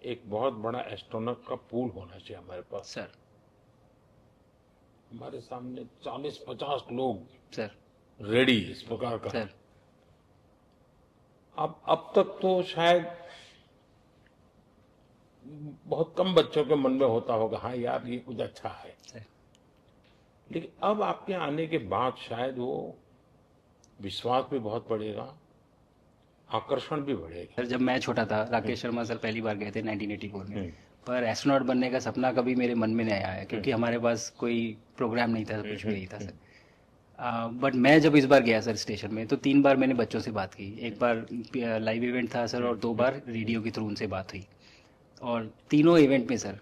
एक बहुत बड़ा एस्ट्रोनॉट का पूल होना चाहिए हमारे पास सर। हमारे सामने 40-50 लोग सर। रेडी इस प्रकार का। सर। अब तक तो शायद बहुत कम बच्चों के मन में होता होगा, हाँ यार ये कुछ अच्छा है। सर। लेकिन अब आपके आने के बाद शायद वो विश्वास भी बहुत बढ़ेगा, आकर्षण भी बढ़ेगा। सर जब मैं छोटा था, राकेश शर्मा सर पहली बार गए थे 1984 में। पर एस्ट्रोनॉट बनने का सपना कभी मेरे मन में नहीं आया, क्योंकि हमारे पास कोई प्रोग्राम नहीं था, कुछ भी नहीं था सर। बट मैं जब इस बार गया सर स्टेशन में, तो 3 बार मैंने बच्चों से बात की। एक बार लाइव इवेंट था सर, और 2 बार रेडियो के थ्रू उनसे बात हुई। और तीनों इवेंट में सर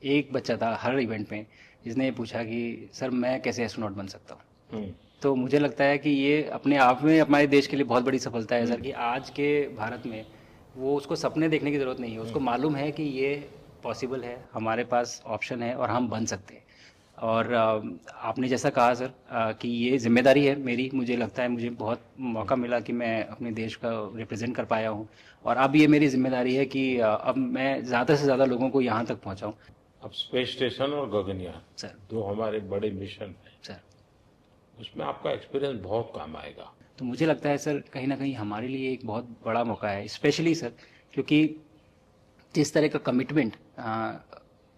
एक बच्चा था हर इवेंट में जिसने ये पूछा कि सर मैं कैसे एस्ट्रोनॉट बन सकता हूँ। तो मुझे लगता है कि ये अपने आप में हमारे देश के लिए बहुत बड़ी सफलता है सर, कि आज के भारत में वो उसको सपने देखने की ज़रूरत नहीं है, उसको मालूम है कि ये पॉसिबल है, हमारे पास ऑप्शन है और हम बन सकते हैं। और आपने जैसा कहा सर कि ये जिम्मेदारी है मेरी, मुझे लगता है मुझे बहुत मौका मिला कि मैं अपने देश का रिप्रेजेंट कर पाया हूँ। और अब ये मेरी जिम्मेदारी है कि अब मैं ज़्यादा से ज़्यादा लोगों को यहाँ तक पहुँचाऊँ। अब स्पेस स्टेशन और गगनयान सर। दो हमारे बड़े मिशन हैं सर। उसमें आपका एक्सपीरियंस बहुत काम आएगा। तो मुझे लगता है सर कहीं ना कहीं हमारे लिए एक बहुत बड़ा मौका है, स्पेशली सर क्योंकि जिस तरह का कमिटमेंट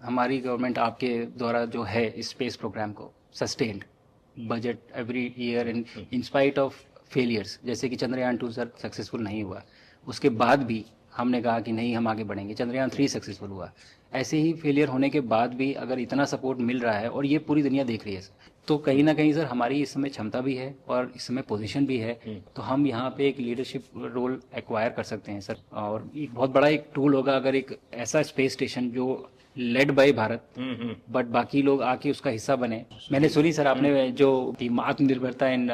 हमारी गवर्नमेंट आपके द्वारा जो है इस स्पेस प्रोग्राम को sustained budget every year in spite of failures, जैसे कि चंद्रयान 2 सर सक्सेसफुल नहीं हुआ, उसके बाद भी हमने कहा कि नहीं हम आगे बढ़ेंगे, चंद्रयान 3 सक्सेसफुल हुआ। ऐसे ही फेलियर होने के बाद भी अगर इतना सपोर्ट मिल रहा है और ये पूरी दुनिया देख रही है सर, तो कहीं ना कहीं सर हमारी इस समय क्षमता भी है और इस समय पोजीशन भी है, तो हम यहाँ पे एक लीडरशिप रोल एक्वायर कर सकते हैं सर। और एक बहुत बड़ा एक टूल होगा अगर एक ऐसा स्पेस स्टेशन जो लेड बाय भारत बट बाकी लोग आके उसका हिस्सा बने। मैंने सुनी सर आपने जो आत्मनिर्भरता इन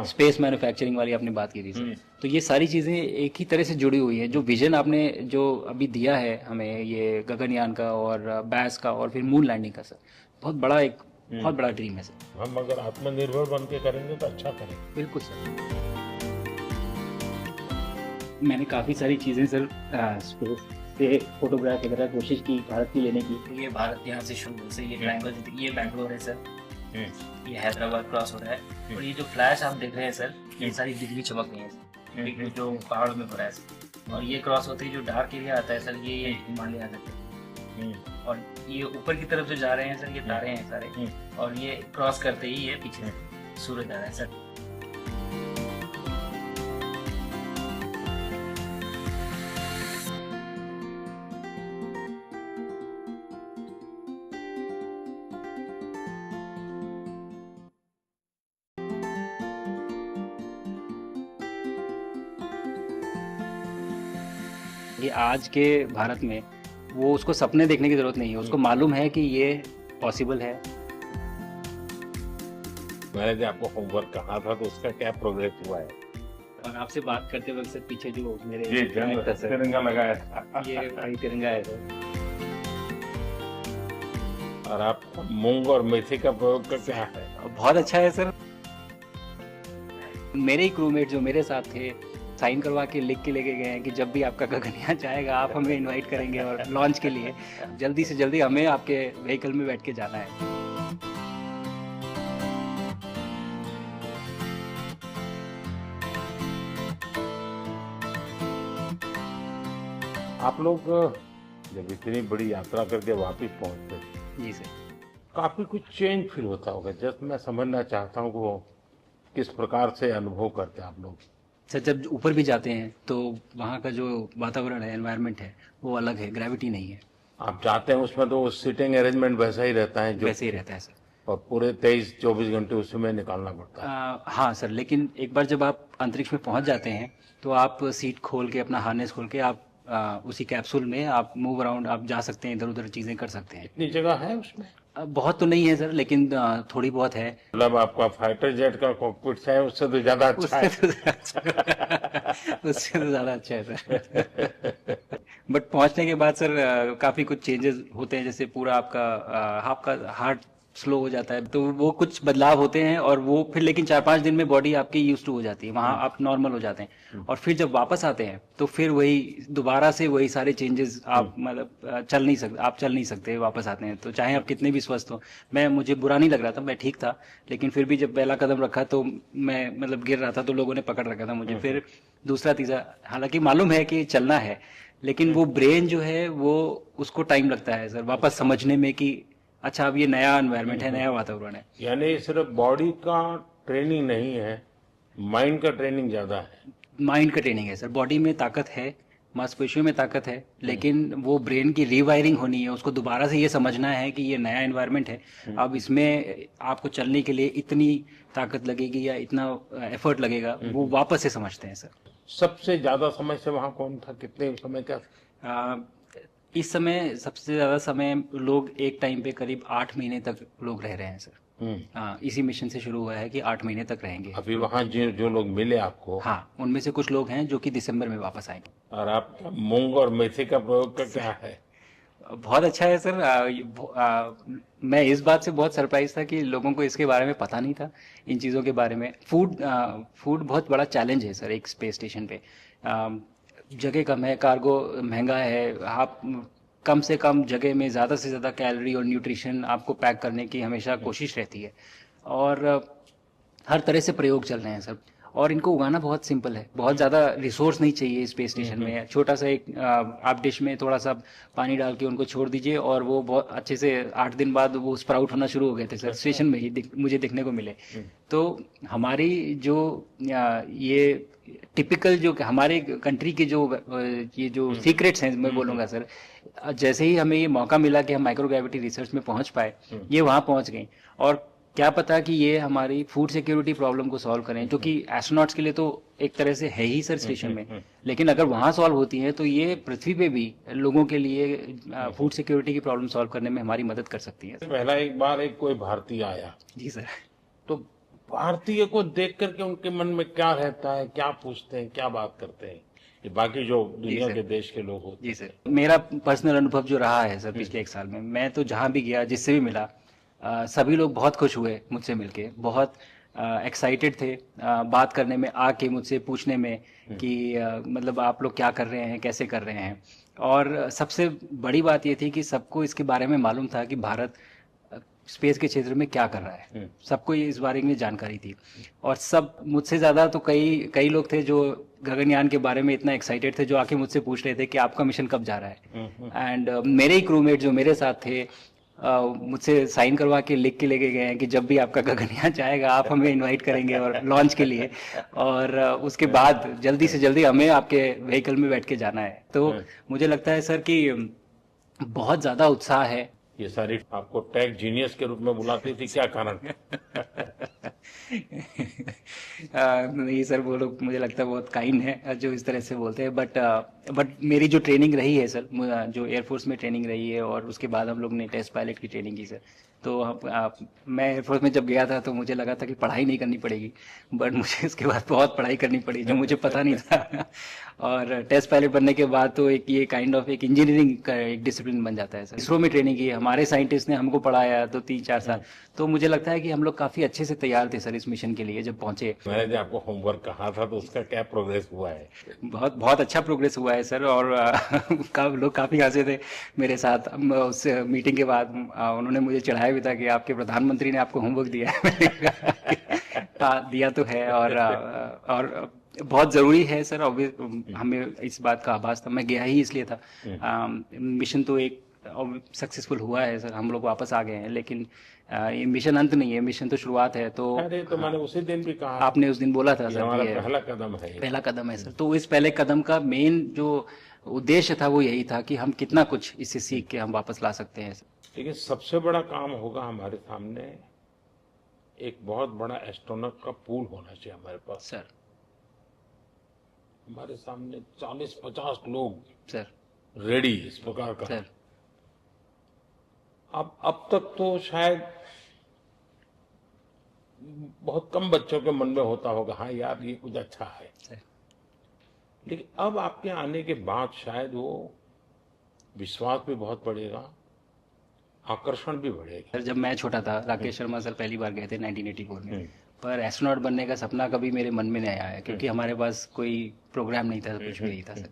स्पेस मैन्युफैक्चरिंग वाली आपने बात की थी सर, तो ये सारी चीजें एक ही तरह से जुड़ी हुई है। जो विजन आपने जो अभी दिया है हमें, ये गगनयान का और बैस का और फिर मून लैंडिंग का सर, बहुत बड़ा ड्रीम है सर। हम अगर आत्मनिर्भर बन के करेंगे तो अच्छा करेंगे। बिल्कुल सर। मैंने काफ़ी सारी चीज़ें सर स्पेस से फोटोग्राफ वगैरह कोशिश की भारत की लेने की। तो ये भारत यहाँ से शुरू से ये ट्रायंगल, ये बैंगलोर है सर, ये हैदराबाद क्रॉस हो रहा है, और ये जो फ्लैश आप देख रहे हैं सर, ये सारी बिजली चमक रही है सर, जो पहाड़ों में हो रहा है सर। और ये क्रॉस होते ही जो डार्क एरिया आता है सर, ये हिमालय आ जाते हैं। और ये ऊपर की तरफ जो जा रहे हैं सर, ये तारे हैं सारे, और ये क्रॉस करते ही ये पीछे सूरज आ रहा है सर। ये आज के भारत में वो उसको सपने देखने की जरूरत नहीं है, उसको मालूम है कि ये पॉसिबल है। मैंने जो आपको होमवर्क कहा था तो उसका क्या प्रोग्रेस हुआ है? और आपसे बात करते वक्त सर पीछे जो मेरे ये तिरंगा लगाया था, ये वही तिरंगा है सर। और आप मूंग और मेथी का प्रयोग का क्या है? बहुत अच्छा है सर। मेरे ही क्रूमेट जो मेरे साथ थे साइन करवा के लिख के लेके गए हैं कि जब भी आपका गगनयान जाएगा आप हमें इनवाइट करेंगे और लॉन्च के लिए जल्दी से जल्दी हमें आपके व्हीकल में बैठ के जाना है। आप लोग जब इतनी बड़ी यात्रा करके वापस पहुंचते जी सर। काफी कुछ चेंज फील होता होगा। जब मैं समझना चाहता हूँ वो किस प्रकार से अनुभव करते हैं आप लोग? सर जब ऊपर भी जाते हैं तो वहाँ का जो वातावरण है, एनवायरनमेंट है, वो अलग है, ग्रेविटी नहीं है। आप जाते हैं उसमें तो सीटिंग अरेंजमेंट वैसा ही रहता है जो वैसे ही रहता है सर। और पूरे 23-24 घंटे उसमें निकालना पड़ता है। हाँ सर, लेकिन एक बार जब आप अंतरिक्ष में पहुंच जाते हैं तो आप सीट खोल के अपना हार्नेस खोल के आप उसी कैप्सूल में आप मूव अराउंड आप जा सकते हैं, इधर उधर चीजें कर सकते हैं। इतनी जगह है उसमें? बहुत तो नहीं है सर, लेकिन थोड़ी बहुत है। मतलब आपका फाइटर जेट का कॉकपिट है उससे तो ज्यादा अच्छा है। उससे तो ज्यादा अच्छा है सर। बट पहुंचने के बाद सर काफी कुछ चेंजेस होते हैं, जैसे पूरा आपका हार्ट स्लो हो जाता है, तो वो कुछ बदलाव होते हैं और वो फिर लेकिन 4-5 दिन में बॉडी आपकी यूज टू हो जाती है, वहाँ आप नॉर्मल हो जाते हैं। और फिर जब वापस आते हैं तो फिर वही दोबारा से वही सारे चेंजेस आप मतलब चल नहीं सकते वापस आते हैं, तो चाहे आप कितने भी स्वस्थ हो। मुझे बुरा नहीं लग रहा था, मैं ठीक था, लेकिन फिर भी जब पहला कदम रखा तो मैं मतलब गिर रहा था तो लोगों ने पकड़ रखा था मुझे। फिर दूसरा तीसरा, हालांकि मालूम है कि चलना है, लेकिन वो ब्रेन जो है वो उसको टाइम लगता है सर वापस समझने में कि अच्छा अब ये नया एनवायरनमेंट है, नया वातावरण है। यानी सिर्फ बॉडी का ट्रेनिंग नहीं है, माइंड का ट्रेनिंग ज्यादा है। माइंड का ट्रेनिंग है सर। बॉडी में ताकत है, मांसपेशियों में ताकत है, लेकिन वो ब्रेन की रीवायरिंग होनी है, उसको दोबारा से ये समझना है कि ये नया एनवायरनमेंट है, अब इसमें आपको चलने के लिए इतनी ताकत लगेगी या इतना एफर्ट लगेगा, वो वापस से समझते हैं सर। सबसे ज्यादा समय से वहां कौन था? कितने समय का? इस समय सबसे ज्यादा समय लोग एक टाइम पे करीब 8 महीने तक लोग रह रहे हैं सर। हाँ, इसी मिशन से शुरू हुआ है कि 8 महीने तक रहेंगे। अभी वहां जो लोग मिले आपको? हाँ, उनमें से कुछ लोग हैं जो कि दिसंबर में वापस आएंगे। और आपका मूंग और मेथी का प्रयोग का क्या है? बहुत अच्छा है सर। मैं इस बात से बहुत सरप्राइज था कि लोगों को इसके बारे में पता नहीं था, इन चीज़ों के बारे में। फूड बहुत बड़ा चैलेंज है सर एक स्पेस स्टेशन पे। जगह कम है, कार्गो महंगा है, आप कम से कम जगह में ज़्यादा से ज़्यादा कैलोरी और न्यूट्रिशन आपको पैक करने की हमेशा कोशिश रहती है, और हर तरह से प्रयोग चल रहे हैं सर। और इनको उगाना बहुत सिंपल है, बहुत ज़्यादा रिसोर्स नहीं चाहिए स्पेस स्टेशन में। छोटा सा एक आप डिश में थोड़ा सा पानी डाल के उनको छोड़ दीजिए और वो बहुत अच्छे से 8 दिन बाद वो स्प्राउट होना शुरू हो गए थे सर, स्टेशन में ही मुझे देखने को मिले। तो हमारी जो ये टिपिकल जो हमारे कंट्री के जो ये जो सीक्रेट्स हैं मैं बोलूँगा सर, जैसे ही हमें ये मौका मिला कि हम माइक्रोग्रेविटी रिसर्च में पहुंच पाए, ये वहाँ पहुंच गई। और क्या पता कि ये हमारी फूड सिक्योरिटी प्रॉब्लम को सॉल्व करें, जो कि एस्ट्रोनॉट्स के लिए तो एक तरह से है ही सर स्टेशन में, लेकिन अगर वहाँ सॉल्व होती है तो ये पृथ्वी पे भी लोगों के लिए फूड सिक्योरिटी की प्रॉब्लम सॉल्व करने में हमारी मदद कर सकती है। पहला एक बार एक कोई भारतीय आया, जी सर। तो भारतीय को देख करके उनके मन में क्या रहता है, क्या पूछते हैं, क्या बात करते हैं, ये बाकी जो दुनिया के देश के लोग होते हैं? जी सर, मेरा पर्सनल अनुभव जो रहा है सर पिछले 1 साल में, मैं तो जहाँ भी गया, जिससे भी मिला, सभी लोग बहुत खुश हुए मुझसे मिलके, बहुत एक्साइटेड थे बात करने में, आके मुझसे पूछने में कि मतलब आप लोग क्या कर रहे हैं, कैसे कर रहे हैं। और सबसे बड़ी बात ये थी कि सबको इसके बारे में मालूम था कि भारत स्पेस के क्षेत्र में क्या कर रहा है, सबको ये इस बारे में जानकारी थी। और सब मुझसे ज़्यादा तो कई लोग थे जो गगनयान के बारे में इतना एक्साइटेड थे, जो आके मुझसे पूछ रहे थे कि आपका मिशन कब जा रहा है। एंड मेरे ही क्रूमेट जो मेरे साथ थे, मुझसे साइन करवा के लिख के लेके गए हैं कि जब भी आपका गगनयान जाएगा आप हमें इनवाइट करेंगे और लॉन्च के लिए, और उसके बाद जल्दी से जल्दी हमें आपके व्हीकल में बैठ के जाना है। तो मुझे लगता है सर कि बहुत ज़्यादा उत्साह है। ये सारी आपको टेक जीनियस के रूप में बुलाती थी, क्या कारण? नहीं सर, वो लोग मुझे लगता है बहुत काइंड है जो इस तरह से बोलते हैं, बट मेरी जो ट्रेनिंग रही है सर, जो एयरफोर्स में ट्रेनिंग रही है और उसके बाद हम लोग ने टेस्ट पायलट की ट्रेनिंग की सर। तो मैं एयरफोर्स में जब गया था तो मुझे लगा था कि पढ़ाई नहीं करनी पड़ेगी, बट मुझे इसके बाद बहुत पढ़ाई करनी पड़ी जो मुझे पता नहीं था। और टेस्ट पायलट बनने के बाद तो एक ये काइंड ऑफ एक इंजीनियरिंग का एक डिसिप्लिन बन जाता है सर। इसरो में ट्रेनिंग की, हमारे साइंटिस्ट ने हमको पढ़ाया तो 3-4 साल, तो मुझे लगता है कि हम लोग काफी अच्छे से तैयार थे सर इस मिशन के लिए जब पहुंचे। मैंने जो आपको होमवर्क कहा था तो उसका क्या प्रोग्रेस हुआ है? बहुत बहुत अच्छा प्रोग्रेस हुआ है सर। और लोग काफी हंसे थे मेरे साथ उस मीटिंग के बाद। उन्होंने मुझे चढ़ाया भी था कि आपके प्रधानमंत्री ने आपको होमवर्क दिया है। मैंने कहा, दिया तो है और बहुत जरूरी है सर। हमें इस बात का आभास था, मैं गया ही इसलिए था। मिशन तो एक सक्सेसफुल हुआ है सर, हम लोग वापस आ गए हैं, लेकिन ये मिशन अंत नहीं है, मिशन तो शुरुआत है। तो अरे तो मैंने उसी दिन भी कहा, आपने उस दिन बोला था सर, हमारा ये पहला कदम है, पहला कदम है सर। तो इस पहले कदम का मेन जो उद्देश्य था वो यही था कि हम कितना कुछ इससे सीख के हम वापस ला सकते हैं। लेकिन सबसे बड़ा काम होगा हमारे सामने, एक बहुत बड़ा एस्ट्रोनॉट का पूल होना चाहिए हमारे पास सर। हमारे सामने 40-50 लोग सर रेडी इस प्रकार का। सर अब तक तो शायद बहुत कम बच्चों के मन में होता होगा, हाँ यार ये कुछ अच्छा है सर। लेकिन अब आपके आने के बाद शायद वो विश्वास भी बहुत बढ़ेगा, आकर्षण भी बढ़ेगा। सर जब मैं छोटा था, राकेश शर्मा सर पहली बार गए थे 1984 में, पर एस्ट्रोनॉट बनने का सपना कभी मेरे मन में नहीं आया, क्योंकि हमारे पास कोई प्रोग्राम नहीं था, कुछ भी नहीं था सर।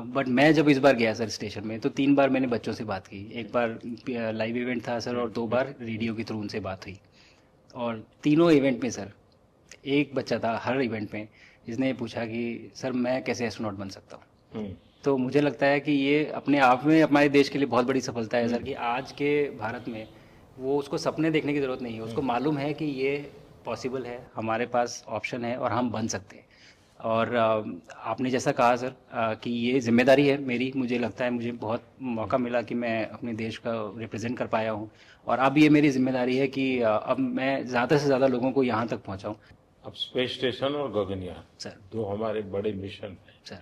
बट मैं जब इस बार गया सर स्टेशन में, तो 3 बार मैंने बच्चों से बात की। एक बार लाइव इवेंट था सर, और 2 बार रेडियो के थ्रू उनसे बात हुई। और तीनों इवेंट में सर एक बच्चा था हर इवेंट में जिसने पूछा कि सर मैं कैसे एस्ट्रोनॉट बन सकता हूँ। तो मुझे लगता है कि ये अपने आप में हमारे देश के लिए बहुत बड़ी सफलता है सर, कि आज के भारत में वो उसको सपने देखने की ज़रूरत नहीं है, उसको मालूम है कि ये पॉसिबल है, हमारे पास ऑप्शन है और हम बन सकते हैं। और आपने जैसा कहा सर कि ये जिम्मेदारी है मेरी, मुझे लगता है मुझे बहुत मौका मिला कि मैं अपने देश का रिप्रेजेंट कर पाया हूँ, और अब ये मेरी जिम्मेदारी है कि अब मैं ज़्यादा से ज़्यादा लोगों को यहाँ तक पहुँचाऊँ। अब स्पेस स्टेशन और गगनयान सर, 2 हमारे बड़े मिशन हैं सर,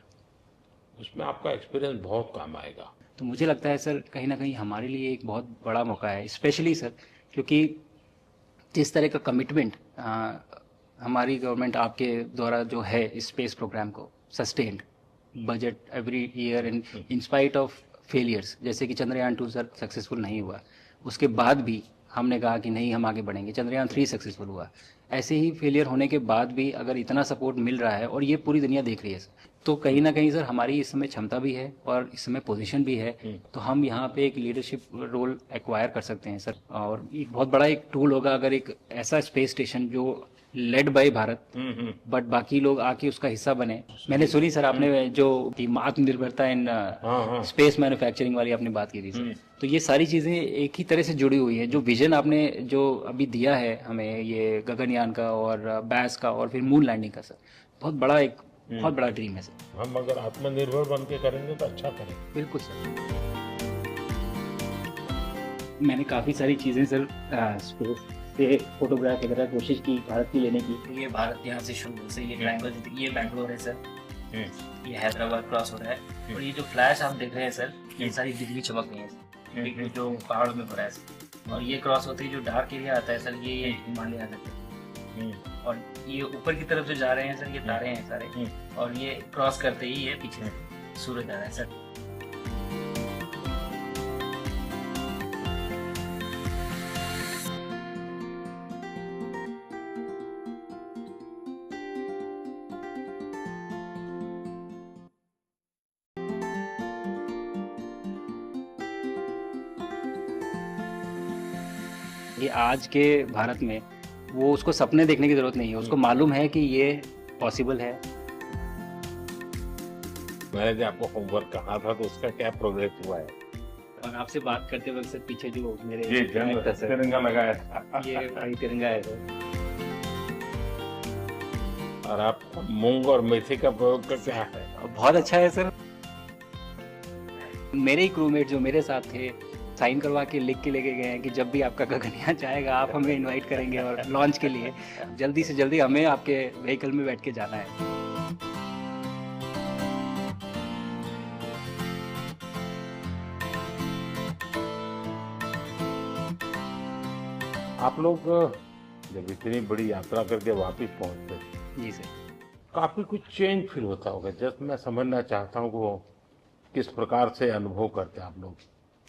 उसमें आपका एक्सपीरियंस बहुत काम आएगा। तो मुझे लगता है सर कहीं ना कहीं हमारे लिए एक बहुत बड़ा मौका है, स्पेशली सर क्योंकि जिस तरह का कमिटमेंट हमारी गवर्नमेंट आपके द्वारा जो है इस स्पेस प्रोग्राम को, sustained budget every year and in spite of failures, जैसे कि चंद्रयान 2 सर सक्सेसफुल नहीं हुआ, उसके बाद भी हमने कहा कि नहीं हम आगे बढ़ेंगे, चंद्रयान 3 सक्सेसफुल हुआ। ऐसे ही फेलियर होने के बाद भी अगर इतना सपोर्ट मिल रहा है और ये पूरी दुनिया देख रही है, तो कहीं ना कहीं सर हमारी इस समय क्षमता भी है और इस समय पोजीशन भी है, तो हम यहाँ पे एक लीडरशिप रोल एक्वायर कर सकते हैं सर। और एक बहुत बड़ा एक टूल होगा अगर एक ऐसा स्पेस स्टेशन जो लेड बाय भारत, बट बाकी लोग आके उसका हिस्सा बने। मैंने सुनी सर आपने जो आत्मनिर्भरता इन हाँ। स्पेस मैन्युफैक्चरिंग वाली आपने बात की थी सर, तो ये सारी चीजें एक ही तरह से जुड़ी हुई है। जो विजन आपने जो अभी दिया है हमें, ये गगनयान का और बैस का और फिर मून लैंडिंग का सर, बहुत बड़ा ड्रीम है सर। हम अगर आत्मनिर्भर बन के करेंगे तो अच्छा करेंगे। बिल्कुल सर। मैंने काफ़ी सारी चीज़ें सर स्पेस से फोटोग्राफ वगैरह कोशिश की भारत की लेने की। ये भारत यहाँ से शुरू से ये ट्रायंगल, ये बैंगलोर है सर, ये हैदराबाद क्रॉस हो रहा है, और ये जो फ्लैश आप देख रहे हैं सर, ये सारी बिजली चमक रही है ये जो पहाड़ों में हो रहा है सर। और ये क्रॉस होते ही जो डार्क एरिया आता है सर, ये हिमालय आ जाते हैं, और ये ऊपर की तरफ जो जा रहे हैं सर, ये तारे हैं सारे, और ये क्रॉस करते ही ये पीछे सूरज आ रहा है सर। ये आज के भारत में वो उसको सपने देखने की जरूरत नहीं है, उसको मालूम है कि ये पॉसिबल है। मैंने जो आपको होमवर्क कहा था तो उसका क्या प्रोग्रेस हुआ है? और आपसे बात करते वक्त सर पीछे जो मेरे ये फ्लैग था सर, तिरंगा लगाया था। ये वही तिरंगा है सर। और आप मूंग और मेथी का प्रयोग का क्या है? बहुत अच्छा है सर। मेरे ही क्रूमेट जो मेरे साथ थे साइन करवा के लिख के लेके गए हैं कि जब भी आपका गगनयान जाएगा आप हमें इनवाइट करेंगे और लॉन्च के लिए जल्दी से जल्दी हमें आपके व्हीकल में बैठ के जाना है। आप लोग जब इतनी बड़ी यात्रा करके वापस पहुंचते हैं, जी सर। काफी कुछ चेंज फील होता होगा। जस्ट मैं समझना चाहता हूँ वो किस प्रकार से अनुभव करते हैं आप लोग?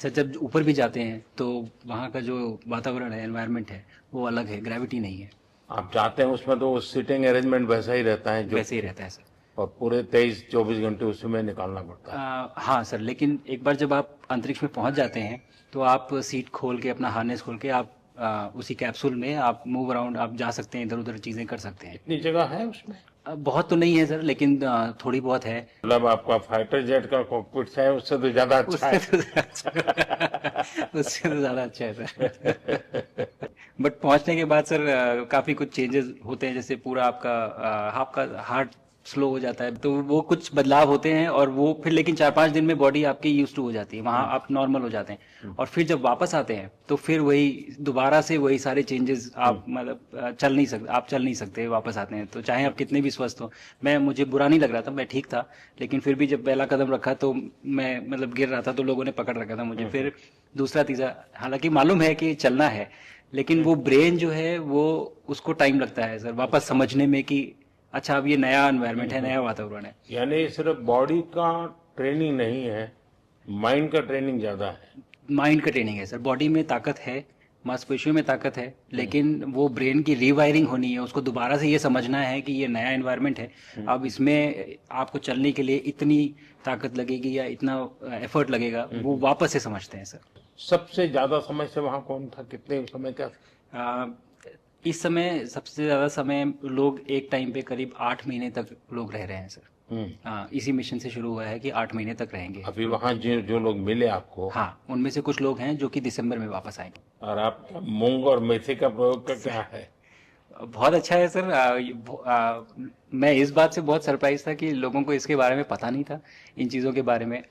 सर जब ऊपर भी जाते हैं तो वहाँ का जो वातावरण है, एनवायरनमेंट है, वो अलग है, ग्रेविटी नहीं है। आप जाते हैं उसमें तो सीटिंग अरेंजमेंट वैसा ही रहता है जो, वैसे ही रहता है सर। और पूरे 23-24 घंटे उसमें निकालना पड़ता है। हाँ सर, लेकिन एक बार जब आप अंतरिक्ष में पहुंच जाते हैं तो आप सीट खोल के, अपना हार्नेस खोल के, आप उसी कैप्सूल में आप मूव अराउंड, आप जा सकते हैं, इधर उधर चीजें कर सकते हैं। इतनी जगह है उसमें? बहुत तो नहीं है सर, लेकिन थोड़ी बहुत है। मतलब आपका फाइटर जेट का कॉकपिट है उससे तो ज्यादा अच्छा है। उससे तो ज्यादा अच्छा है सर। बट पहुंचने के बाद सर काफी कुछ चेंजेस होते हैं, जैसे पूरा आपका हार्ट स्लो हो जाता है, तो वो कुछ बदलाव होते हैं, और वो फिर लेकिन 4-5 दिन में बॉडी आपकी यूज टू हो जाती है, वहाँ आप नॉर्मल हो जाते हैं। और फिर जब वापस आते हैं तो फिर वही दोबारा से वही सारे चेंजेस, आप मतलब चल नहीं सकते वापस आते हैं, तो चाहे आप कितने भी स्वस्थ हो। मुझे बुरा नहीं लग रहा था, मैं ठीक था, लेकिन फिर भी जब पहला कदम रखा तो मैं मतलब गिर रहा था, तो लोगों ने पकड़ रखा था मुझे। फिर दूसरा तीसरा, हालांकि मालूम है कि चलना है, लेकिन वो ब्रेन जो है वो, उसको टाइम लगता है सर वापस समझने में कि अच्छा अब ये नया एनवायरनमेंट है, नया वातावरण है। यानी सिर्फ बॉडी का ट्रेनिंग नहीं है, माइंड का ट्रेनिंग ज्यादा है। माइंड का ट्रेनिंग है सर। बॉडी में ताकत है, मांसपेशियों में ताकत है, लेकिन वो ब्रेन की रीवायरिंग होनी है, उसको दोबारा से ये समझना है कि ये नया एनवायरनमेंट है, अब इसमें आपको चलने के लिए इतनी ताकत लगेगी या इतना एफर्ट लगेगा, वो वापस से समझते हैं सर। सबसे ज्यादा समय से वहां कौन था? कितने समय का? इस समय सबसे ज्यादा समय लोग एक टाइम पे करीब 8 महीने तक लोग रह रहे हैं सर। हाँ, इसी मिशन से शुरू हुआ है कि 8 महीने तक रहेंगे। अभी वहां जो लोग मिले आपको? हाँ, उनमें से कुछ लोग हैं जो कि दिसंबर में वापस आएंगे। और आप मूंग और मेथी का प्रयोग का क्या है? बहुत अच्छा है सर। मैं इस बात से बहुत सरप्राइज था कि लोगों को इसके बारे में पता नहीं था, इन चीज़ों के बारे में।